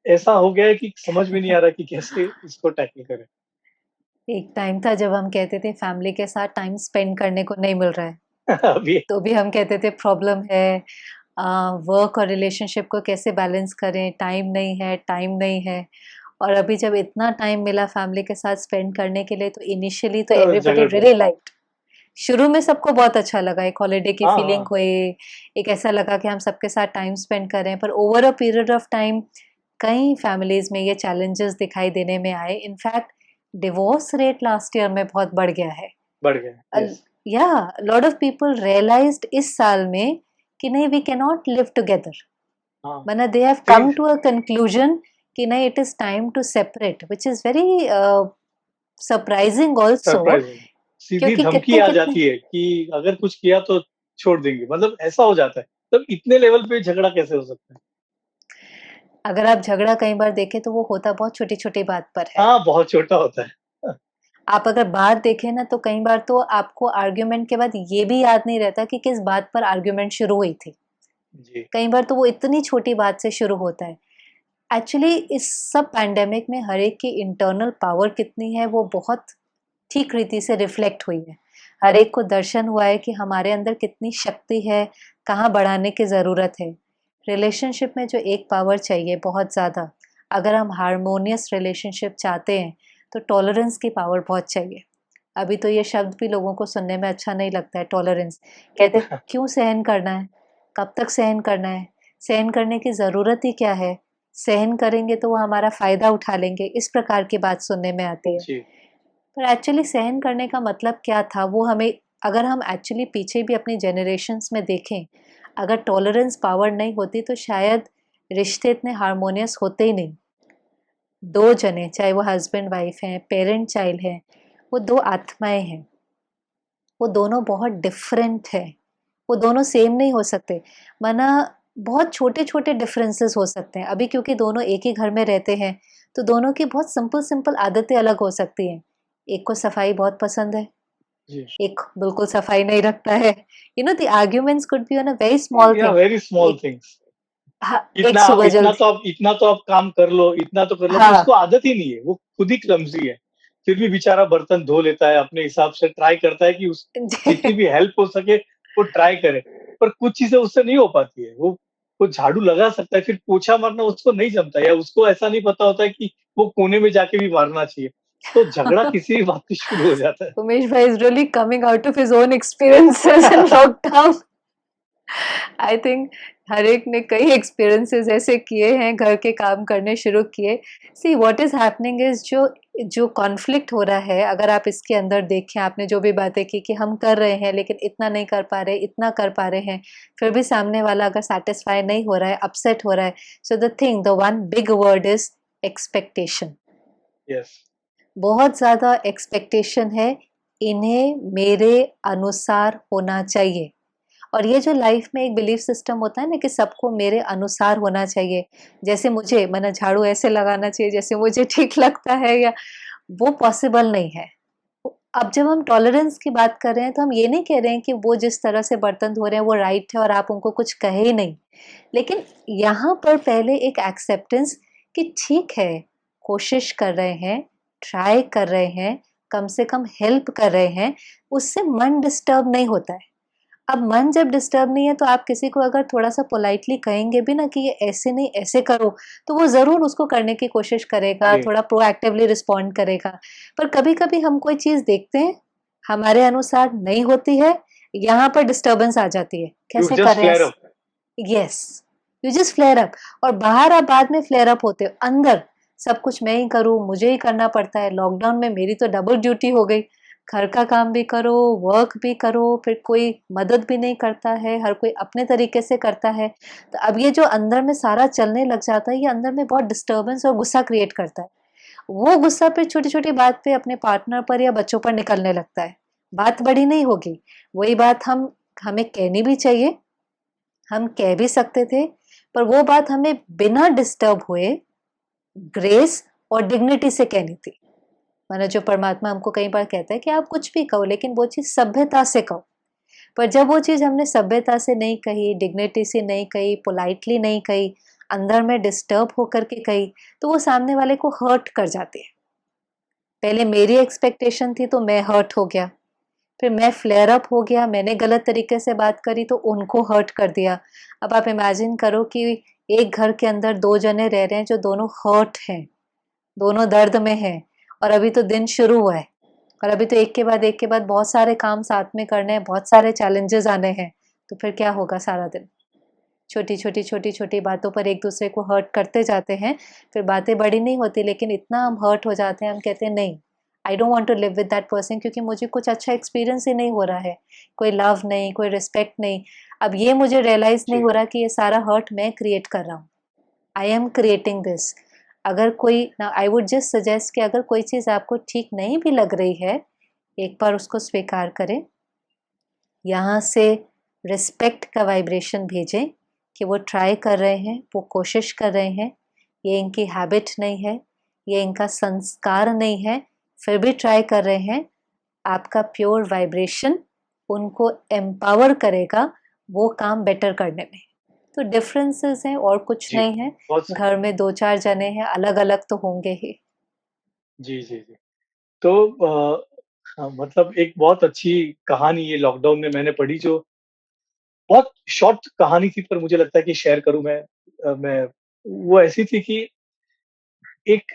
ऐसा हो गया है कि समझ में नहीं आ रहा कि कैसे इसको टैकल करें। एक टाइम था जब हम कहते थे फैमिली के साथ टाइम स्पेंड करने को नहीं मिल रहा है, अभी तो भी हम कहते थे प्रॉब्लम है। वर्क और रिलेशनशिप को कैसे बैलेंस करें, टाइम नहीं है। और अभी जब इतना टाइम मिला फैमिली के साथ स्पेंड करने के लिए, तो इनिशियली तो एवरीबॉडी जगह ढूँढ रियली लाइक्ड। शुरू में सबको बहुत अच्छा लगा, एक हॉलिडे की हाँ, फीलिंग हाँ। हुई, एक ऐसा लगा कि हम सबके साथ टाइम स्पेंड कर रहे हैं, पर over a period of time कई फैमिलीज़ में ये चैलेंजेस दिखाई देने में आए। In fact divorce rate last year में बहुत बढ़ गया है। बढ़ गए, यस। या लॉट ऑफ पीपल रियलाइज्ड इस साल में कि नहीं we can not live together, हाँ, मतलब दे हैव फिर कम टू अ कंक्लूजन कि नहीं it is time to separate, which is very surprising also, surprising. सीधी क्योंकि धमकी कितने आ कितने जाती है कि अगर कुछ किया तो छोड़ देंगे, मतलब ऐसा हो जाता है। तब इतने लेवल पे झगड़ा कैसे हो सकता है? अगर आप झगड़ा कई बार देखें तो वो होता बहुत छोटी-छोटी बात पर है। हाँ, बहुत छोटा होता है। आप अगर बात देखें ना तो कई बार तो आपको आर्ग्यूमेंट के बाद ये भी याद नहीं रहता कि किस बात पर आर्ग्यूमेंट शुरू हुई थी। जी, कई बार तो वो इतनी छोटी बात से शुरू होता है। एक्चुअली इस सब पैंडेमिक में हर एक की इंटरनल पावर कितनी है वो बहुत ठीक रीति से रिफ्लेक्ट हुई है। हर एक को दर्शन हुआ है कि हमारे अंदर कितनी शक्ति है, कहाँ बढ़ाने की ज़रूरत है। रिलेशनशिप में जो एक पावर चाहिए बहुत ज़्यादा, अगर हम हार्मोनियस रिलेशनशिप चाहते हैं तो टॉलरेंस की पावर बहुत चाहिए। अभी तो ये शब्द भी लोगों को सुनने में अच्छा नहीं लगता है, टॉलरेंस। कहते हैं क्यों सहन करना है, कब तक सहन करना है, सहन करने की ज़रूरत ही क्या है, सहन करेंगे तो वो हमारा फ़ायदा उठा लेंगे, इस प्रकार की बात सुनने में आती है। जी, पर एक्चुअली सहन करने का मतलब क्या था वो हमें, अगर हम एक्चुअली पीछे भी अपनी जनरेशन्स में देखें, अगर टॉलरेंस पावर नहीं होती तो शायद रिश्ते इतने हार्मोनियस होते ही नहीं। दो जने, चाहे वो हस्बैंड वाइफ हैं, पेरेंट चाइल्ड हैं, वो दो आत्माएं हैं, वो दोनों बहुत डिफरेंट है, वो दोनों सेम नहीं हो सकते। माना बहुत छोटे छोटे डिफरेंसेस हो सकते हैं। अभी क्योंकि दोनों एक ही घर में रहते हैं तो दोनों की बहुत सिंपल सिंपल आदतें अलग हो सकती हैं। एक को सफाई बहुत पसंद है, जी। एक बिल्कुल सफाई नहीं रखता है। The arguments could be on a very small या थिंग। वेरी स्मॉल एक, थिंग्स। हाँ, एक इतना आप सुबह इतना जल्दी, तो आप इतना तो आप काम कर लो, इतना तो कर लो, हाँ। उसको आदत ही नहीं है, वो खुद ही क्लमज़ी है। फिर भी बेचारा बर्तन धो लेता है, अपने हिसाब से ट्राई करता है कि उस जितनी भी हेल्प हो सके वो ट्राई करे, पर कुछ चीज़ें उससे नहीं हो पाती है। वो झाड़ू लगा सकता है, फिर पोछा मारना उसको नहीं जमता है, या उसको ऐसा नहीं पता होता है कि वो कोने में जाके भी मारना चाहिए। तो झगड़ा किसी भी बात पे शुरू हो जाता है। उमेश भाई is really coming out of his own experiences in lockdown. I think हर एक ने कई एक्सपीरियंसेस ऐसे किए हैं, घर के काम करने शुरू किए। See what is happening is जो जो कॉन्फ्लिक्ट हो रहा है, अगर आप इसके अंदर देखें, आपने जो भी बातें की कि हम कर रहे हैं लेकिन इतना नहीं कर पा रहे, इतना कर पा रहे हैं, फिर भी सामने वाला अगर सेटिस्फाई नहीं हो रहा है, अपसेट हो रहा है, so the one big word is expectation. Yes, बहुत ज़्यादा एक्सपेक्टेशन है, इन्हें मेरे अनुसार होना चाहिए। और ये जो लाइफ में एक बिलीफ सिस्टम होता है ना कि सबको मेरे अनुसार होना चाहिए, जैसे मुझे मैंने झाड़ू ऐसे लगाना चाहिए जैसे मुझे ठीक लगता है, या वो पॉसिबल नहीं है। अब जब हम टॉलरेंस की बात कर रहे हैं तो हम ये नहीं कह रहे हैं कि वो जिस तरह से बर्तन धो रहे हैं वो राइट है और आप उनको कुछ कहे ही नहीं। लेकिन यहाँ पर पहले एक एक्सेप्टेंस कि ठीक है, कोशिश कर रहे हैं, ट्राई कर रहे हैं, कम से कम हेल्प कर रहे हैं, उससे मन डिस्टर्ब नहीं होता है। अब मन जब डिस्टर्ब नहीं है तो आप किसी को अगर थोड़ा-सा पोलाइटली कहेंगे भी ना कि ये ऐसे नहीं ऐसे करो, तो वो ज़रूर उसको करने की कोशिश करेगा, जी, थोड़ा प्रोएक्टिवली रिस्पॉन्ड करेगा। पर कभी-कभी हम कोई चीज़ देखते हैं, हमारे अनुसार नहीं होती है, यहाँ पर डिस्टर्बेंस आ जाती है। यू कैसे कर जस्ट रहे हैं? Flare up. Yes, you just flare up. और बाहर आप बाद में फ्लेयर अप होते हो, अंदर सब कुछ मैं ही करूँ, मुझे ही करना पड़ता है। लॉकडाउन में मेरी तो डबल ड्यूटी हो गई, घर का काम भी करो, वर्क भी करो, फिर कोई मदद भी नहीं करता है, हर कोई अपने तरीके से करता है। तो अब ये जो अंदर में सारा चलने लग जाता है, ये अंदर में बहुत डिस्टर्बेंस और गुस्सा क्रिएट करता है। वो गुस्सा फिर छोटी-छोटी बात पे अपने पार्टनर पर या बच्चों पर निकलने लगता है। बात बड़ी नहीं होगी, वही बात हमें कहनी भी चाहिए, हम कह भी सकते थे, पर वो बात हमें बिना डिस्टर्ब हुए ग्रेस और डिग्निटी से कहनी थी। माना जो परमात्मा हमको कई बार कहता है कि आप कुछ भी कहो लेकिन वो चीज़ सभ्यता से कहो। पर जब वो चीज़ हमने सभ्यता से नहीं कही, डिग्निटी से नहीं कही, पोलाइटली नहीं कही, अंदर में डिस्टर्ब होकर के कही, तो वो सामने वाले को हर्ट कर जाती है। पहले मेरी एक्सपेक्टेशन थी तो मैं हर्ट हो गया, फिर मैं फ्लेयर अप हो गया, मैंने गलत तरीके से बात करी तो उनको हर्ट कर दिया। अब आप इमेजिन करो कि एक घर के अंदर 2 जने रह रहे हैं जो दोनों हर्ट हैं, दोनों दर्द में हैं, और अभी तो दिन शुरू हुआ है, और अभी तो एक के बाद बहुत सारे काम साथ में करने हैं, बहुत सारे चैलेंजेस आने हैं, तो फिर क्या होगा सारा दिन? छोटी-छोटी बातों पर एक-दूसरे को हर्ट करते जाते हैं, फिर बातें बड़ी नहीं होती लेकिन इतना हम हर्ट हो जाते हैं, हम कहते हैं नहीं, I don't want to live with that person, क्योंकि मुझे कुछ अच्छा एक्सपीरियंस ही नहीं हो रहा है। कोई लव नहीं, कोई रिस्पेक्ट नहीं। अब ये मुझे रियलाइज़ नहीं जी, हो रहा कि ये सारा हर्ट मैं क्रिएट कर रहा हूँ। I am creating this. अगर कोई ना, आई वुड जस्ट सजेस्ट कि अगर कोई चीज़ आपको ठीक नहीं भी लग रही है, एक बार उसको स्वीकार करें, यहाँ से रिस्पेक्ट का वाइब्रेशन भेजें कि वो ट्राई कर रहे हैं, वो कोशिश कर रहे हैं, ये इनकी हैबिट नहीं है, ये इनका संस्कार नहीं है, फिर भी ट्राई कर रहे हैं। आपका प्योर वाइब्रेशन उनको एम्पावर करेगा वो काम बेटर करने में। तो डिफरेंसेस हैं और कुछ जी, नहीं है। बहुत सही। घर में 2-4 जने हैं, अलग-अलग तो होंगे ही। जी, जी, जी। तो हाँ, मतलब एक बहुत अच्छी कहानी ये लॉकडाउन में मैंने पढ़ी, जो बहुत शॉर्ट कहानी थी, पर मुझे लगता है कि शेयर करूँ मैं। वो ऐसी थी कि एक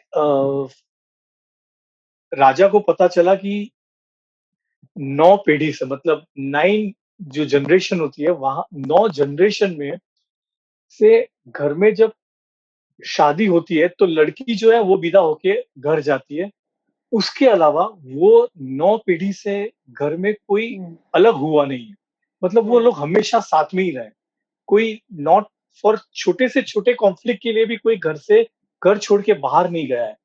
राजा को पता चला कि 9 पीढ़ी से, मतलब 9 जो जनरेशन होती है, वहाँ 9 जनरेशन में से घर में जब शादी होती है, तो लड़की जो है वो विदा होके घर जाती है। उसके अलावा वो 9 पीढ़ी से घर में कोई हुँ, अलग हुआ नहीं है। मतलब वो हुँ, लोग हमेशा साथ में ही रहे। कोई नॉट फॉर छोटे से छोटे कॉन्फ्लिक्ट के लिए भी कोई घर छोड़ के बाहर नहीं गया है।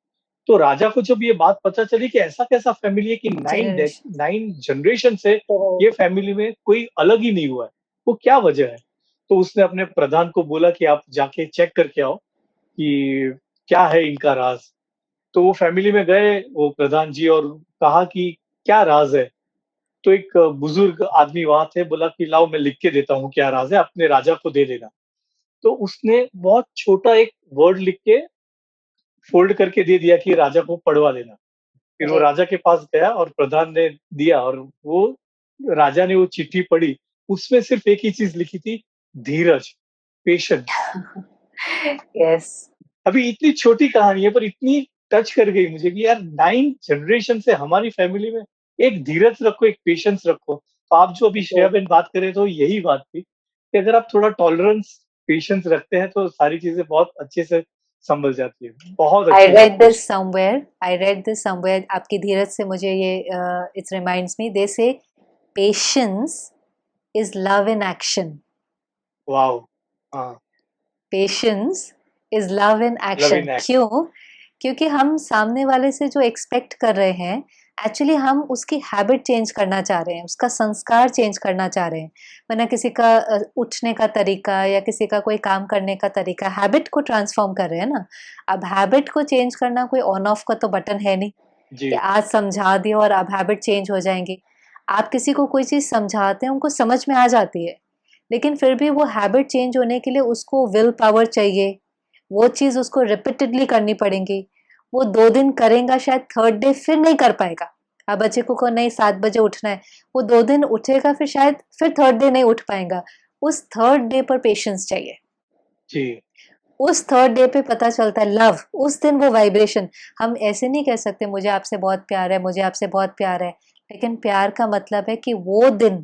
तो राजा को जब ये बात पता चली कि ऐसा कैसा फैमिली है कि 9 जनरेशन। जनरेशन से ये फैमिली में कोई अलग ही नहीं हुआ है, वो क्या वजह है? तो उसने अपने प्रधान को बोला कि आप जाके चेक करके आओ कि क्या है इनका राज। तो वो फैमिली में गए, वो प्रधान जी, और कहा कि क्या राज है? तो एक बुजुर्ग आदमी वहां थे, बोला कि लाओ मैं लिख के देता हूँ क्या राज है, अपने राजा को दे देना। तो उसने बहुत छोटा एक वर्ड लिख के फ़ोल्ड करके दे दिया कि राजा को पढ़वा देना। फिर वो जी। राजा के पास गया और प्रधान ने दिया, और वो राजा ने वो चिट्ठी पढ़ी। उसमें सिर्फ़ एक ही चीज़ लिखी थी, धीरज, पेशेंस। यस। अभी इतनी छोटी कहानी है, पर इतनी टच कर गई मुझे कि यार 9 जनरेशन से हमारी फैमिली में एक धीरज रखो, एक पेशेंस रखो। तो आप जो अभी जी। श्रेया बहन बात कर रहे थे, तो यही बात थी कि अगर आप थोड़ा टॉलरेंस, पेशेंस रखते हैं, तो सारी चीज़ें बहुत अच्छे से सँभल जाती है। बहुत आई अच्छी बात रेड थी। This somewhere, I read this somewhere, आपकी धीरज से मुझे ये it reminds me, they say patience is love in action. Wow! हाँ, patience is love in love action. In action. क्यों? क्योंकि हम सामने वाले से जो एक्सपेक्ट कर रहे हैं, एक्चुअली हम उसकी हैबिट चेंज करना चाह रहे हैं, उसका संस्कार चेंज करना चाह रहे हैं। वरना किसी का उठने का तरीका या किसी का कोई काम करने का तरीका, हैबिट को ट्रांसफॉर्म कर रहे हैं ना। अब हैबिट को चेंज करना कोई ऑन ऑफ का तो बटन है नहीं कि जी, आज समझा दिया और अब हैबिट चेंज हो जाएंगी। आप किसी को कोई चीज़ समझाते हैं, उनको समझ में आ जाती है, लेकिन फिर भी वो हैबिट चेंज होने के लिए उसको विल पावर चाहिए। वो चीज़ उसको रिपीटेडली करनी पड़ेगी। वो 2 दिन करेगा, शायद थर्ड डे फिर नहीं कर पाएगा। अब बच्चे को नहीं 7 बजे उठना है, वो 2 दिन उठेगा, फिर शायद फिर थर्ड डे नहीं उठ पाएगा। उस थर्ड डे पर पेशेंस चाहिए। जी, उस थर्ड डे पे पता चलता है लव, उस दिन वो वाइब्रेशन। हम ऐसे नहीं कह सकते मुझे आपसे बहुत प्यार है, मुझे आपसे बहुत प्यार है, लेकिन प्यार का मतलब है कि वो दिन,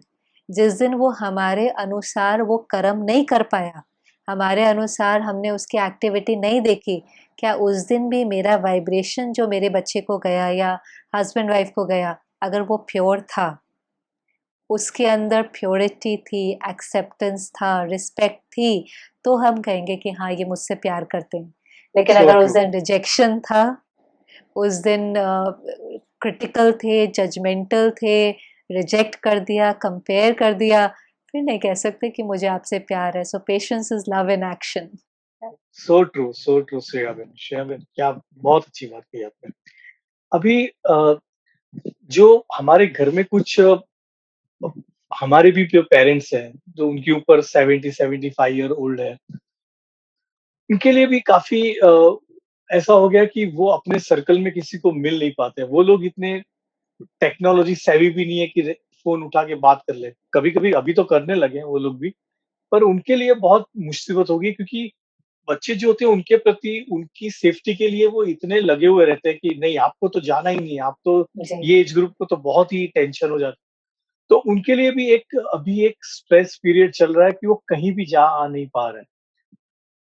जिस दिन वो हमारे अनुसार वो कर्म नहीं कर पाया, हमारे अनुसार हमने उसकी एक्टिविटी नहीं देखी, क्या उस दिन भी मेरा वाइब्रेशन जो मेरे बच्चे को गया या हस्बैंड वाइफ को गया, अगर वो प्योर था, उसके अंदर प्योरिटी थी, एक्सेप्टेंस था, रिस्पेक्ट थी, तो हम कहेंगे कि हाँ, ये मुझसे प्यार करते हैं। लेकिन सो अगर उस ट्रू। दिन रिजेक्शन था, उस दिन क्रिटिकल थे, जजमेंटल थे, रिजेक्ट कर दिया, कंपेयर कर दिया, फिर नहीं कह सकते कि मुझे आपसे प्यार है। So patience is love in action. So true Shreya बहन, क्या बहुत अच्छी बात कही आपने। अभी जो हमारे घर में कुछ हमारे भी जो पेरेंट्स हैं, जो उनके ऊपर 70-75 ईयर ओल्ड है, उनके लिए भी काफ़ी ऐसा हो गया कि वो अपने सर्कल में किसी को मिल नहीं पाते हैं। वो लोग इतने टेक्नोलॉजी सेवी भी नहीं है कि फ़ोन उठा के बात कर लें। कभी-कभी अभी तो करने लगे हैं वो लोग भी, पर उनके लिए बहुत मुसीबत होगी, क्योंकि बच्चे जो होते हैं उनके प्रति, उनकी सेफ्टी के लिए वो इतने लगे हुए रहते हैं कि नहीं, आपको तो जाना ही नहीं है, आप तो जी। ये एज ग्रुप को तो बहुत ही टेंशन हो जाती है। तो उनके लिए भी अभी एक स्ट्रेस पीरियड चल रहा है कि वो कहीं भी जा आ नहीं पा रहे हैं।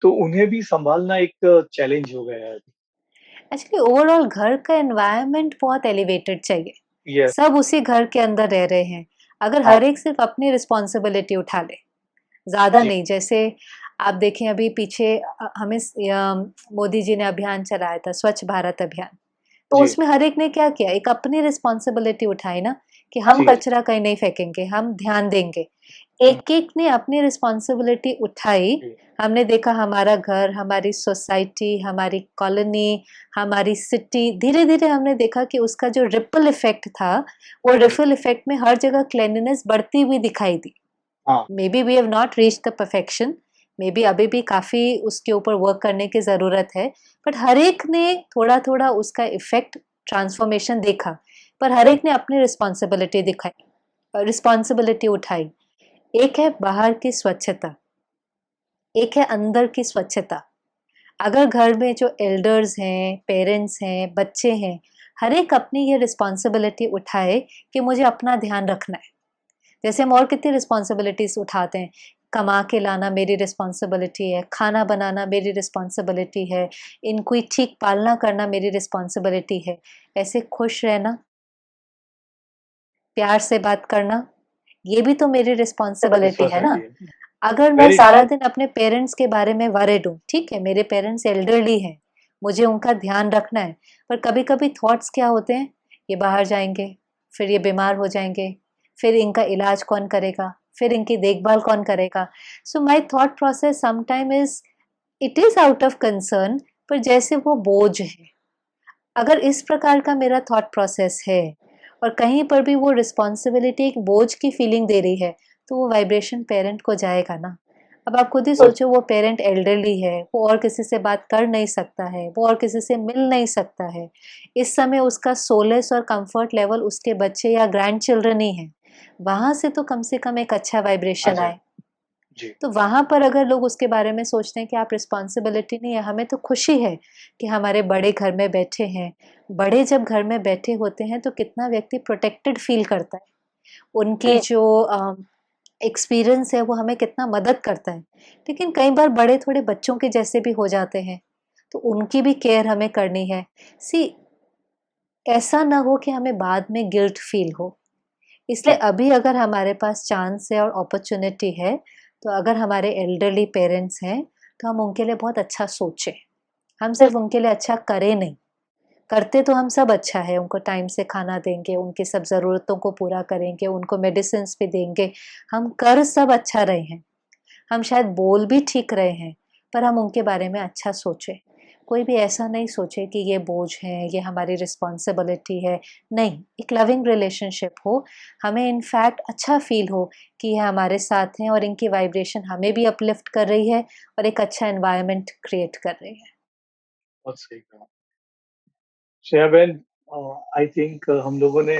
तो उन्हें भी सँभालना एक चैलेंज हो गया है। एक्चुअली ओवरऑल घर का एनवायरनमेंट बहुत एलिवेटेड चाहिए। यस, सब उसी घर के अंदर रह रहे हैं। अगर हाँ, हर एक सिर्फ अपनी रिस्पॉन्सिबिलिटी उठा ले, ज़्यादा जी, नहीं, जैसे आप देखें अभी पीछे हमें मोदी जी ने अभियान चलाया था, स्वच्छ भारत अभियान। तो जी, उसमें हर एक ने क्या किया, एक अपनी रिस्पॉन्सिबिलिटी उठाई ना कि हम जी, कचरा कहीं नहीं फेंकेंगे, हम ध्यान देंगे। हुँ, एक-एक ने अपनी रिस्पॉन्सिबिलिटी उठाई। जी, हमने देखा हमारा घर, हमारी सोसाइटी, हमारी कॉलोनी, हमारी सिटी, धीरे-धीरे हमने देखा कि उसका जो रिपल इफ़ेक्ट था, वो जी, रिपल इफ़ेक्ट में हर जगह क्लीनलीनेस बढ़ती हुई दिखाई दी। हाँ, maybe we have not reached the perfection, maybe अभी भी काफ़ी उसके ऊपर वर्क करने की ज़रूरत है, बट हर एक ने थोड़ा-थोड़ा उसका इफ़ेक्ट ट्रांसफॉर्मेशन देखा, पर हर हुँ, एक ने अपनी रिस्पॉन्सिबिलिटी रिस्पॉन्सिबिलिटी उठाई। एक है बाहर की स्वच्छता, एक है अंदर की स्वच्छता। अगर घर में जो एल्डर्स हैं, पेरेंट्स हैं, बच्चे हैं, हर एक अपनी ये रिस्पॉन्सिबिलिटी उठाए कि मुझे अपना ध्यान रखना है। जैसे हम और कितनी रिस्पॉन्सिबिलिटीज़ उठाते हैं, कमा के लाना मेरी रिस्पॉन्सिबिलिटी है, खाना बनाना मेरी रिस्पॉन्सिबिलिटी है, इनको ठीक पालना करना मेरी रिस्पॉन्सिबिलिटी है। ऐसे खुश रहना, प्यार से बात करना, ये भी तो मेरी रिस्पॉन्सिबिलिटी है ना। रिस्पॉन्सिबिलिटी है। अगर मैं वेरी सारा ट्रू। दिन अपने पेरेंट्स के बारे में वरीड हूँ, ठीक है, मेरे पेरेंट्स एल्डरली हैं, मुझे उनका ध्यान रखना है, पर कभी-कभी थॉट्स क्या होते हैं, ये बाहर जाएँगे, फिर ये बीमार हो जाएँगे, फिर इनका इलाज कौन करेगा, फिर इनकी देखभाल कौन करेगा? So my thought process sometime it is out of concern, पर जैसे वो बोझ है। अगर इस प्रकार का मेरा थॉट प्रोसेस है और कहीं पर भी वो रिस्पॉन्सिबिलिटी एक बोझ की फीलिंग दे रही है, तो वो वाइब्रेशन पेरेंट को जाएगा ना। अब आप खुद ही बहुत सोचो, वो पेरेंट एल्डरली है, वो और किसी से बात कर नहीं सकता है, वो और किसी से मिल नहीं सकता है। इस समय उसका सोलेस और कंफर्ट लेवल उसके बच्चे या ग्रैंड चिल्ड्रन ही हैं। वहाँ से तो कम से कम एक अच्छा हाँ वाइब्रेशन जी, आए। जी, तो वहाँ पर अगर लोग उसके बारे में सोचते हैं कि आप रिस्पॉन्सिबिलिटी नहीं है, हमें तो खुशी है कि हमारे बड़े घर में बैठे हैं। बड़े जब घर में बैठे होते हैं तो कितना व्यक्ति प्रोटेक्टेड फ़ील करता है। उनकी जी, जो एक्सपीरियंस है वो हमें कितना मदद करता है। लेकिन कई बार बड़े थोड़े बच्चों के जैसे भी हो जाते हैं, तो उनकी भी केयर हमें करनी है। सी ऐसा ना हो कि हमें बाद में गिल्ट फ़ील हो। इसलिए हाँ, अभी अगर हमारे पास चांस है और अपॉर्च्युनिटी है, तो अगर हमारे एल्डरली पेरेंट्स हैं, तो हम उनके लिए बहुत अच्छा सोचें। हम सिर्फ़ उनके लिए अच्छा करें नहीं, करते तो हम सब अच्छा है, उनको टाइम से खाना देंगे, उनकी सब ज़रूरतों को पूरा करेंगे, उनको मेडिसिन्स भी देंगे, हम कर सब अच्छा रहे हैं। हम शायद बोल भी ठीक रहे हैं, पर हम उनके बारे में अच्छा सोचें। कोई भी ऐसा नहीं सोचे कि ये बोझ है, ये हमारी रिस्पॉन्सिबिलिटी है। नहीं, एक लविंग रिलेशनशिप हो, हमें इनफैक्ट अच्छा फ़ील हो कि ये हमारे साथ हैं और इनकी वाइब्रेशन हमें भी अपलिफ्ट कर रही है और एक अच्छा एनवायरनमेंट क्रिएट कर रही है। बहुत सही कहा। श्रेया बहन, आई थिंक हम लोगों ने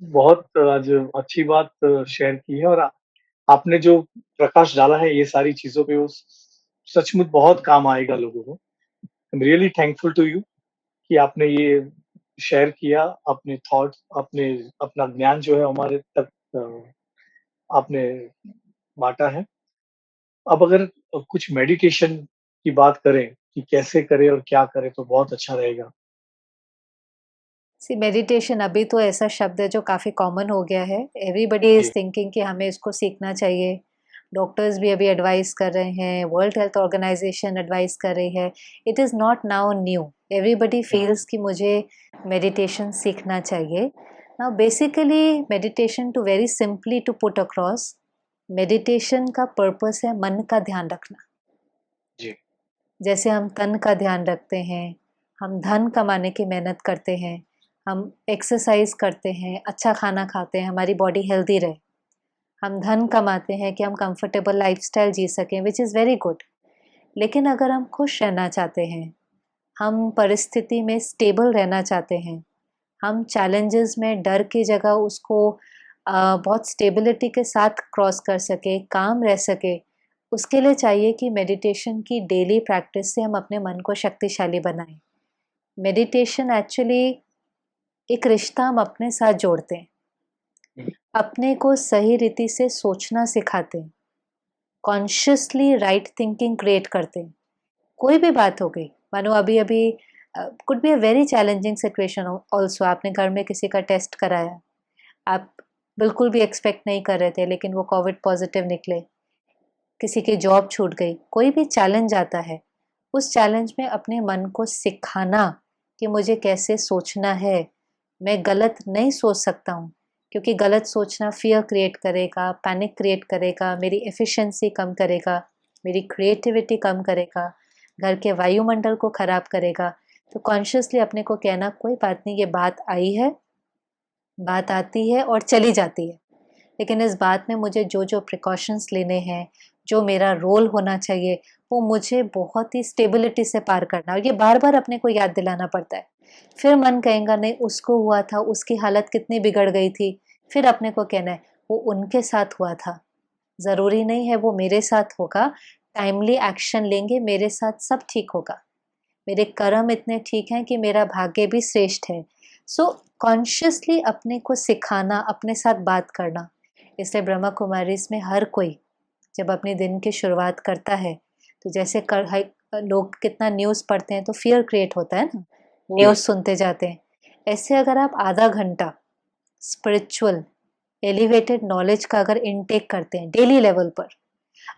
बहुत आज अच्छी बात शेयर की है और आपने जो प्रकाश डाला है ये सारी चीज़ों पे, वो सचमुच बहुत काम आएगा लोगों को। I am really thankful to you कि आपने ये शेयर किया, अपने थॉट्स, अपने अपना ज्ञान जो है हमारे तक आपने बाँटा है। अब अगर कुछ मेडिटेशन की बात करें कि कैसे करें और क्या करें तो बहुत अच्छा रहेगा। सी मेडिटेशन अभी तो ऐसा शब्द है जो काफ़ी कॉमन हो गया है। एवरीबॉडी इज़ जी, थिंकिंग कि हमें इसको सीखना चाहिए। डॉक्टर्स भी अभी एडवाइस कर रहे हैं, वर्ल्ड हेल्थ ऑर्गेनाइजेशन एडवाइस कर रही है। It is not now new. Everybody hmm, feels कि मुझे मेडिटेशन सीखना चाहिए। Now basically meditation to very simply to put across, meditation का पर्पस है मन का ध्यान रखना। जी, जैसे हम तन का ध्यान रखते हैं, हम धन कमाने की मेहनत करते हैं, हम एक्सरसाइज करते हैं, अच्छा खाना खाते हैं, हमारी बॉडी हेल्दी रहे। हम धन कमाते हैं कि हम कंफर्टेबल लाइफ़स्टाइल जी सकें, व्हिच इज़ वेरी गुड। लेकिन अगर हम खुश रहना चाहते हैं, हम परिस्थिति में स्टेबल रहना चाहते हैं, हम चैलेंजेस में डर की जगह उसको बहुत स्टेबिलिटी के साथ क्रॉस कर सके, काम रह सके, उसके लिए चाहिए कि मेडिटेशन की डेली प्रैक्टिस से हम अपने मन को शक्तिशाली बनाएं। मेडिटेशन एक्चुअली एक रिश्ता हम अपने साथ जोड़ते हैं, हुँ, अपने को सही रीति से सोचना सिखाते हैं, कॉन्शियसली राइट थिंकिंग क्रिएट करते हैं। कोई भी बात हो गई, मानो अभी अभी could be a very challenging situation also, आपने घर में किसी का टेस्ट कराया, आप बिल्कुल भी एक्सपेक्ट नहीं कर रहे थे लेकिन वो कोविड पॉजिटिव निकले। किसी की जॉब छूट गई, कोई भी चैलेंज आता है, उस चैलेंज में अपने मन को सिखाना कि मुझे कैसे सोचना है। मैं गलत नहीं सोच सकता हूँ, क्योंकि गलत सोचना फ़ियर क्रिएट करेगा, पैनिक क्रिएट करेगा, मेरी एफिशिएंसी कम करेगा, मेरी क्रिएटिविटी कम करेगा, घर के वायुमंडल को ख़राब करेगा। तो कॉन्शियसली अपने को कहना, कोई बात नहीं, ये बात आई है, बात आती है और चली जाती है, लेकिन इस बात में मुझे जो जो प्रिकॉशंस लेने हैं, जो मेरा रोल होना चाहिए, वो मुझे बहुत ही स्टेबिलिटी से पार करना। और ये बार बार अपने को याद दिलाना पड़ता है। फिर मन कहेगा नहीं, उसको हुआ था, उसकी हालत कितनी बिगड़ गई थी। फिर अपने को कहना है वो उनके साथ हुआ था, ज़रूरी नहीं है वो मेरे साथ होगा। टाइमली एक्शन लेंगे, मेरे साथ सब ठीक होगा। मेरे कर्म इतने ठीक हैं कि मेरा भाग्य भी श्रेष्ठ है। सो कॉन्शियसली अपने को सिखाना, अपने साथ बात करना। इसलिए ब्रह्मा कुमारीज में हर कोई जब अपने दिन की शुरुआत करता है, तो जैसे लोग कितना न्यूज़ पढ़ते हैं तो फियर क्रिएट होता है ना, न्यूज़ सुनते जाते हैं। ऐसे अगर आप आधा घंटा स्पिरिचुअल एलिवेटेड नॉलेज का अगर इनटेक करते हैं डेली लेवल पर,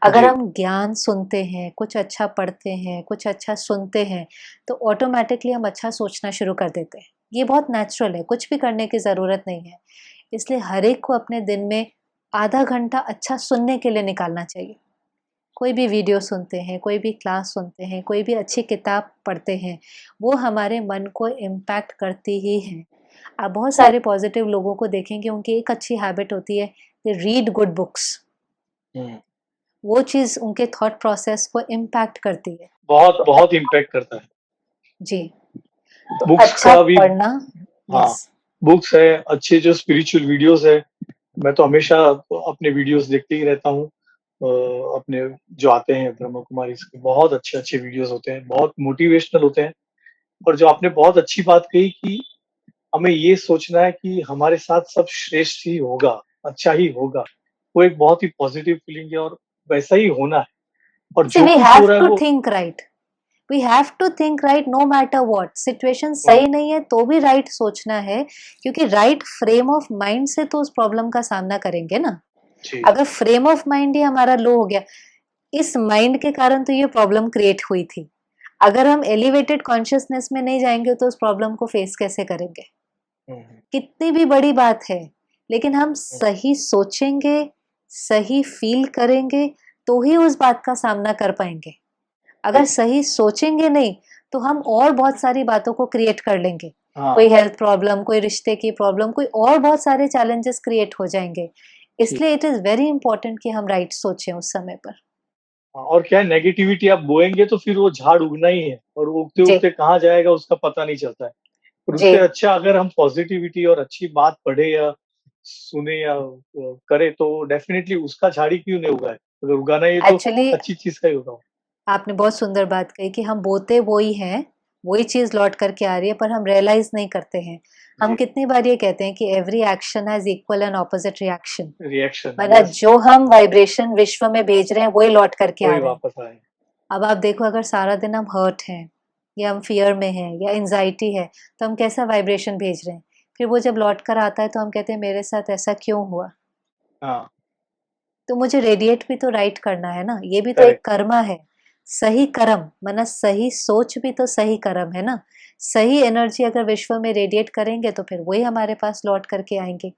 अगर जी। हम ज्ञान सुनते हैं, कुछ अच्छा पढ़ते हैं, कुछ अच्छा सुनते हैं, तो ऑटोमेटिकली हम अच्छा सोचना शुरू कर देते हैं। ये बहुत नेचुरल है, कुछ भी करने की ज़रूरत नहीं है। इसलिए हर एक को अपने दिन में आधा घंटा अच्छा सुनने के लिए निकालना चाहिए। कोई भी वीडियो सुनते हैं, कोई भी क्लास सुनते हैं, कोई भी अच्छी किताब पढ़ते हैं, वो हमारे मन को इम्पैक्ट करती ही है। आप बहुत सारे पॉजिटिव लोगों को देखेंगे, उनकी एक अच्छी हैबिट होती है, दे रीड गुड बुक्स। वो चीज़ उनके थॉट प्रोसेस को इम्पैक्ट करती है। बहुत बहुत इम्पैक्ट करता है। जी, तो बुक्स अच्छा का भी, पढ़ना। हाँ, यस, बुक्स है, अच्छे जो स्पिरिचुअल वीडियोस है, मैं तो हमेशा अपने वीडियोस देखते ही रहता हूँ। अपने जो आते हैं ब्रह्मा कुमारी के बहुत अच्छे अच्छे वीडियोस होते हैं, बहुत मोटिवेशनल होते हैं। और जो आपने बहुत अच्छी बात कही कि हमें ये सोचना है कि हमारे साथ सब श्रेष्ठ ही होगा, अच्छा ही होगा, वो एक बहुत ही पॉजिटिव फीलिंग है और वैसा ही होना है। और सी जो वी कुछ हो हैव रहा है टू वो, think right, we have to think right no matter what. Situation हाँ, सही नहीं है तो भी राइट सोचना है, क्योंकि राइट फ्रेम ऑफ माइंड से तो उस प्रॉब्लम का सामना करेंगे ना। जी, अगर फ्रेम ऑफ माइंड ही हमारा लो हो गया, इस माइंड के कारण तो ये प्रॉब्लम क्रिएट हुई थी। अगर हम एलिवेटेड कॉन्शियसनेस में नहीं जाएंगे तो उस प्रॉब्लम को फेस कैसे करेंगे। हम्म, कितनी भी बड़ी बात है, लेकिन हम हम्म, सही सोचेंगे, सही फील करेंगे, तो ही उस बात का सामना कर पाएंगे। अगर जी, सही सोचेंगे नहीं, तो हम और बहुत सारी बातों को क्रिएट कर लेंगे। हाँ, कोई हेल्थ प्रॉब्लम, कोई रिश्ते की प्रॉब्लम, कोई और बहुत सारे चैलेंजेस क्रिएट हो जाएंगे। जी। इसलिए इट इज़ वेरी इंपॉर्टेंट कि हम राइट सोचें उस समय पर। हाँ, और क्या है, नेगेटिविटी आप बोएंगे तो फिर वो झाड़ उगना ही है, और वो उगते जी, उगते कहाँ जाएगा उसका पता नहीं चलता है। और जी। उससे अच्छा अगर हम पॉजिटिविटी और अच्छी बात पढ़े या सुने या करें तो डेफिनेटली उसका झाड़ ही क्यों नहीं उगा है। अगर उगाना ही है तो एक्चुअली अच्छी चीज का ही होगा। आपने बहुत सुंदर बात कही कि हम बोते वो ही हैं, वही चीज़ लौट करके आ रही है, पर हम रियलाइज़ नहीं करते हैं। हम जी, कितनी बार ये कहते हैं कि every action has equal and opposite reaction. Reaction, मतलब यस, जो हम वाइब्रेशन विश्व में भेज रहे हैं, वही लौट करके आ वही रहे हैं। वापस आए। अब आप देखो, अगर सारा दिन हम हर्ट हैं, या हम फ़ियर में हैं, या एंग्ज़ायटी है, तो हम कैसा वाइब्रेशन भेज रहे हैं? फिर वो जब लौट कर आता है तो हम कहते हैं मेरे साथ ऐसा क्यों हुआ? हाँ, तो मुझे रेडिएट भी तो राइट करना है ना, ये भी तो एक करेक्ट, कर्मा है। सही कर्म माना सही सोच भी तो सही कर्म है ना। सही एनर्जी अगर विश्व में रेडिएट करेंगे तो फिर वही हमारे पास लौट करके आएंगे।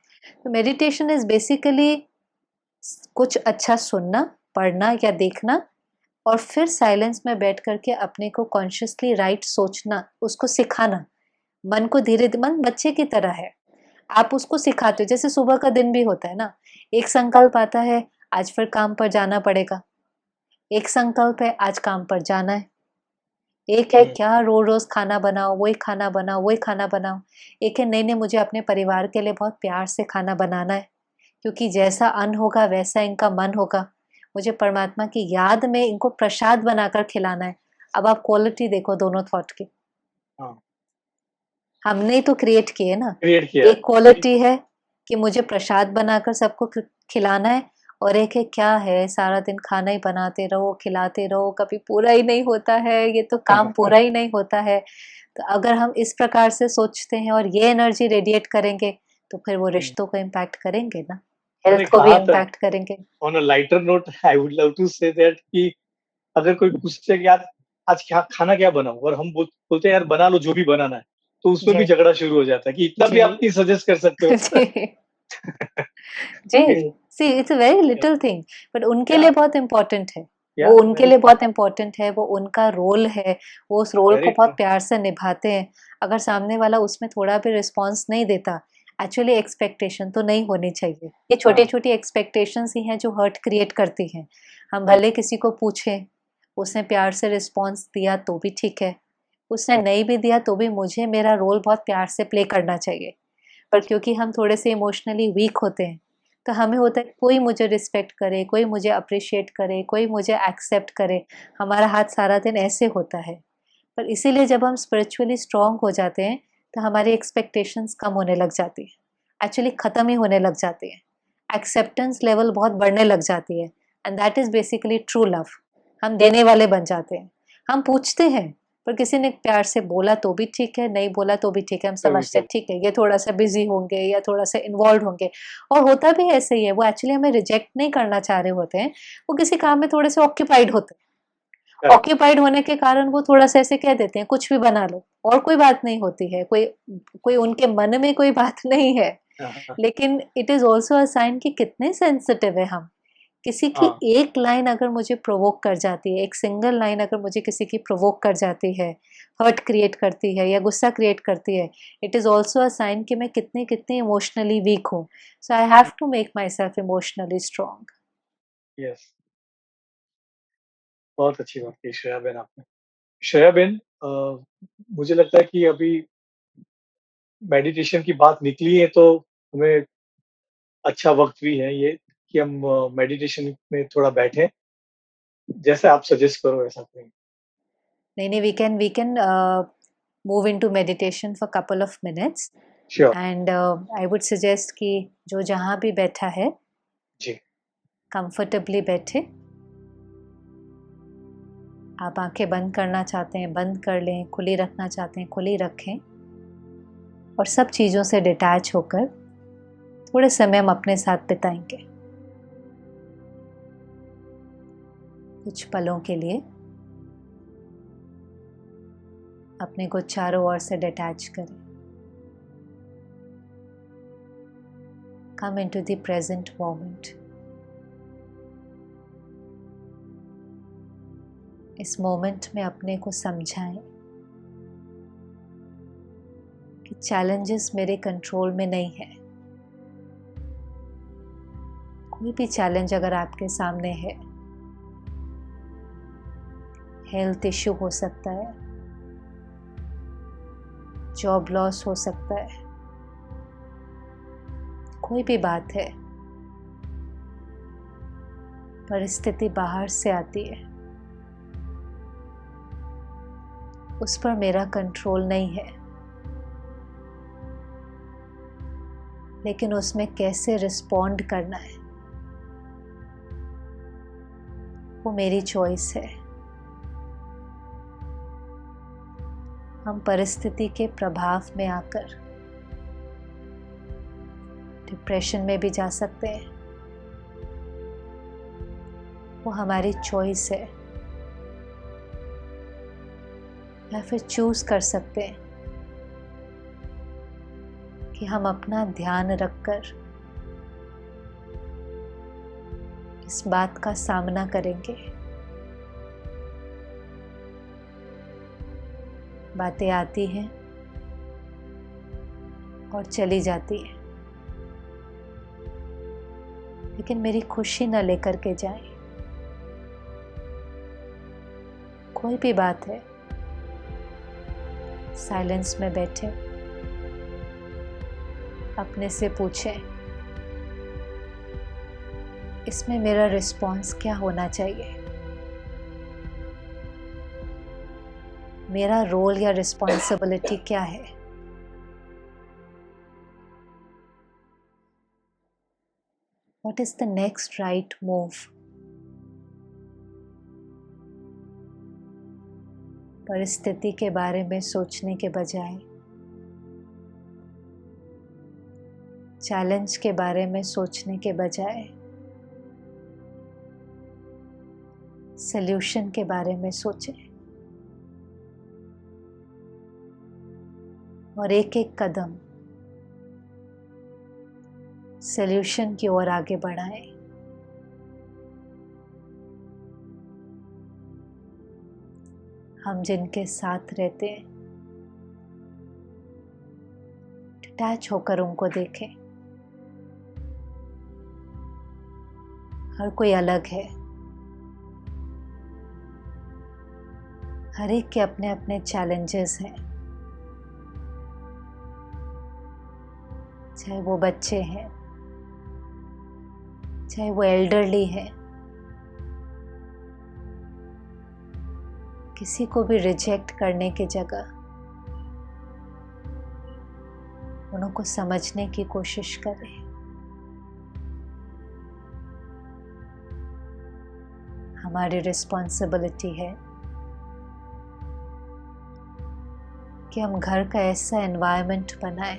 तो मेडिटेशन इज बेसिकली कुछ अच्छा सुनना, पढ़ना या देखना, और फिर साइलेंस में बैठ करके अपने को कॉन्शियसली राइट सोचना, उसको सिखाना। मन को धीरे धीरे, मन बच्चे की तरह है, आप उसको सिखाते हो। जैसे सुबह का दिन भी होता है ना, एक संकल्प आता है, आज फिर काम पर जाना पड़ेगा। एक संकल्प है, आज काम पर जाना है। एक है हम्म, क्या रोज रोज खाना बनाओ, वही खाना बनाओ, वही खाना बनाओ। एक है नहीं नहीं, मुझे अपने परिवार के लिए बहुत प्यार से खाना बनाना है, क्योंकि जैसा अन्न होगा वैसा इनका मन होगा। मुझे परमात्मा की याद में इनको प्रसाद बनाकर खिलाना है। अब आप क्वालिटी देखो दोनों थॉट की, हाँ, हमने ही तो क्रिएट किए ना। क्रिएट किया है। एक क्वालिटी है कि मुझे प्रसाद बनाकर सबको खिलाना है, और एक है क्या है, सारा दिन खाना ही बनाते रहो, खिलाते रहो, कभी पूरा ही नहीं होता है, ये तो काम पूरा ही नहीं होता है। तो अगर हम इस प्रकार से सोचते हैं और ये एनर्जी रेडिएट करेंगे, तो फिर वो हम्म, रिश्तों को इम्पैक्ट करेंगे ना। मैंने हेल्थ को भी कहा था, इम्पैक्ट करेंगे। On a lighter note I would love to say that कि अगर कोई पूछते कि यार आज क्या खाना क्या बनाऊं, और हम बोलते हैं यार बना लो जो भी बनाना है, तो उसमें भी जी, झगड़ा शुरू हो जाता है कि इतना भी आप जी। नहीं सजेस्ट कर सकते हो। जी, जी। See it's a very little thing but उनके या लिए बहुत इम्पोर्टेंट है। या वो उनके वेरी लिए बहुत इम्पोर्टेंट है, वो उनका रोल है, वो उस रोल को वेरी ट्रू। बहुत प्यार से निभाते हैं। अगर सामने वाला उसमें थोड़ा भी रिस्पॉन्स नहीं देता, एक्चुअली एक्सपेक्टेशन तो नहीं होनी चाहिए। ये हाँ, छोटी-छोटी एक्सपेक्टेशंस ही हैं जो हर्ट क्रिएट करती हैं। हम भले किसी को पूछें, उसने प्यार से रिस्पॉन्स दिया तो भी ठीक है, उसने नहीं भी दिया तो भी मुझे मेरा रोल बहुत प्यार से प्ले करना चाहिए। पर क्योंकि हम थोड़े से इमोशनली वीक होते हैं, तो हमें होता है कोई मुझे रिस्पेक्ट करे, कोई मुझे अप्रिशिएट करे, कोई मुझे एक्सेप्ट करे, हमारा हाथ सारा दिन ऐसे होता है। पर इसीलिए जब हम स्पिरिचुअली स्ट्रॉन्ग हो जाते हैं, तो हमारी एक्सपेक्टेशंस कम होने लग जाती है। एक्चुअली ख़त्म ही होने लग जाती है। एक्सेप्टेंस लेवल बहुत बढ़ने लग जाती है and that is basically true love. हम देने वाले बन जाते हैं। हम पूछते हैं, पर किसी ने प्यार से बोला तो भी ठीक है, नहीं बोला तो भी ठीक है। हम तभी समझते हैं सब ठीक है, ये थोड़ा-सा बिज़ी होंगे या थोड़ा-सा इन्वॉल्व्ड होंगे और होता भी ऐसे ही है। वो एक्चुअली हमें रिजेक्ट नहीं करना चाह रहे होते हैं, वो किसी काम में थोड़े से ऑक्यूपाइड होते हैं। करेक्ट। ऑक्यूपाइड होने के कारण वो थोड़ा-सा ऐसे कह देते हैं, कुछ भी बना लो और कोई बात नहीं होती है, कोई कोई उनके मन में कोई बात नहीं है। हाँ, हाँ, लेकिन it is also a sign कि कितने सेंसिटिव है हम। किसी की हाँ, एक लाइन अगर मुझे प्रोवोक कर जाती है, एक सिंगल लाइन अगर मुझे किसी की प्रोवोक कर जाती है, हर्ट क्रिएट करती है या गुस्सा क्रिएट करती है, it is also a sign कि मैं कितनी-कितनी इमोशनली वीक हूँ। So I have to make myself emotionally strong. Yes, बहुत अच्छी बात की श्रेया बहन आपने। श्रेया बहन, मुझे लगता है कि अभी मेडिटेशन की बात निकली है तो हमें अच्छा वक़्त भी है ये कि हम मेडिटेशन में थोड़ा बैठें। जैसा आप सजेस्ट करो वैसा करेंगे। नहीं, नहीं, we can move into meditation for couple of minutes sure. And I would suggest कि जो जहाँ भी बैठा है, जी। कंफर्टेबली बैठे। आप आँखें बंद करना चाहते हैं, बंद कर लें, खुली रखना चाहते हैं, खुली रखें और सब चीज़ों से डिटैच होकर थोड़े समय हम अपने साथ बिताएंगे। कुछ पलों के लिए अपने को चारों ओर से डिटैच करें। Come into the present moment. इस मोमेंट में अपने को समझाएं कि चैलेंजेस मेरे कंट्रोल में नहीं है। कोई भी चैलेंज अगर आपके सामने है, हेल्थ इश्यू हो सकता है, जॉब लॉस हो सकता है, कोई भी बात है, परिस्थिति बाहर से आती है, उस पर मेरा कंट्रोल नहीं है, लेकिन उसमें कैसे रिस्पॉन्ड करना है वो मेरी चॉइस है। हम परिस्थिति के प्रभाव में आकर डिप्रेशन में भी जा सकते हैं, वो हमारी चॉइस है। या फिर चूज कर सकते हैं कि हम अपना ध्यान रखकर इस बात का सामना करेंगे। बातें आती हैं और चली जाती हैं, लेकिन मेरी खुशी न लेकर के जाए। कोई भी बात है, साइलेंस में बैठे अपने से पूछें, इसमें मेरा रिस्पॉन्स क्या होना चाहिए? मेरा रोल या रिस्पॉन्सिबिलिटी क्या है? What is the next right move? परिस्थिति के बारे में सोचने के बजाय चैलेंज के बारे में सोचने के बजाय सल्यूशन के बारे में सोचें और एक एक कदम सल्यूशन की ओर आगे बढ़ाएं। हम जिनके साथ रहते हैं डिटैच होकर उनको देखें। हर कोई अलग है, हर एक के अपने अपने चैलेंजेस हैं, चाहे वो बच्चे हैं, चाहे वो एल्डरली है। किसी को भी रिजेक्ट करने की जगह उनको समझने की कोशिश करें। हमारी रिस्पॉन्सिबिलिटी है कि हम घर का ऐसा एनवायरनमेंट बनाएं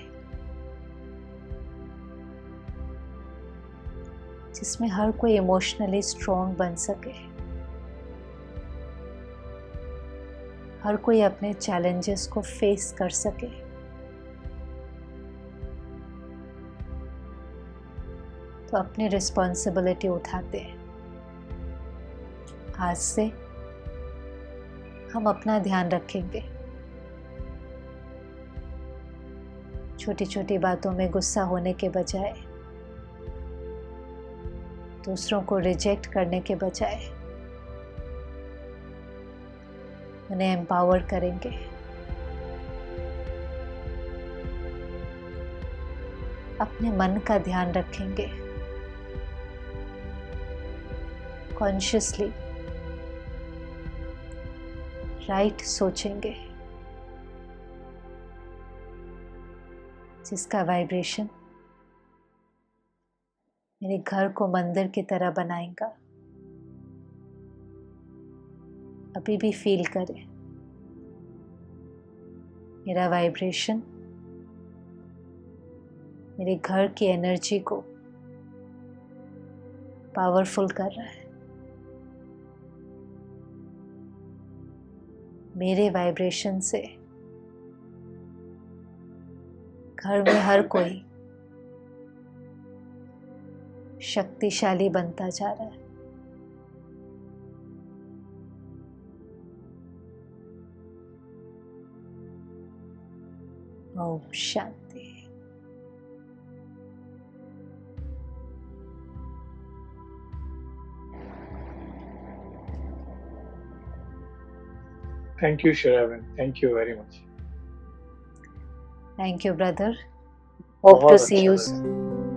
जिसमें हर कोई इमोशनली स्ट्रॉन्ग बन सके, हर कोई अपने चैलेंजेस को फेस कर सके। तो अपनी रिस्पॉन्सिबिलिटी उठाते हैं। आज से हम अपना ध्यान रखेंगे। छोटी छोटी बातों में गुस्सा होने के बजाय, दूसरों को रिजेक्ट करने के बजाय उन्हें एम्पावर करेंगे। अपने मन का ध्यान रखेंगे। कॉन्शियसली राइट सोचेंगे, जिसका वाइब्रेशन मेरे घर को मंदिर की तरह बनाएगा। अभी भी फील करें, मेरा वाइब्रेशन मेरे घर की एनर्जी को पावरफुल कर रहा है। मेरे वाइब्रेशन से घर में हर कोई शक्तिशाली बनता जा रहा है। ओम शांति। Thank you Shreya, thank you very much. Thank you brother. Hope to see you.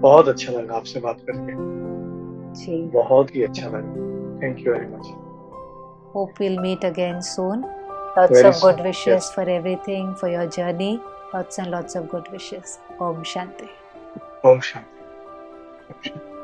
बहुत अच्छा लगा आपसे बात करके जी, बहुत ही अच्छा लगा। Thank you very much. Hope we'll meet again soon. Lots Very of good soon, wishes yes. for everything, for your journey. Lots and lots of good wishes. Om Shanti. Om Shanti.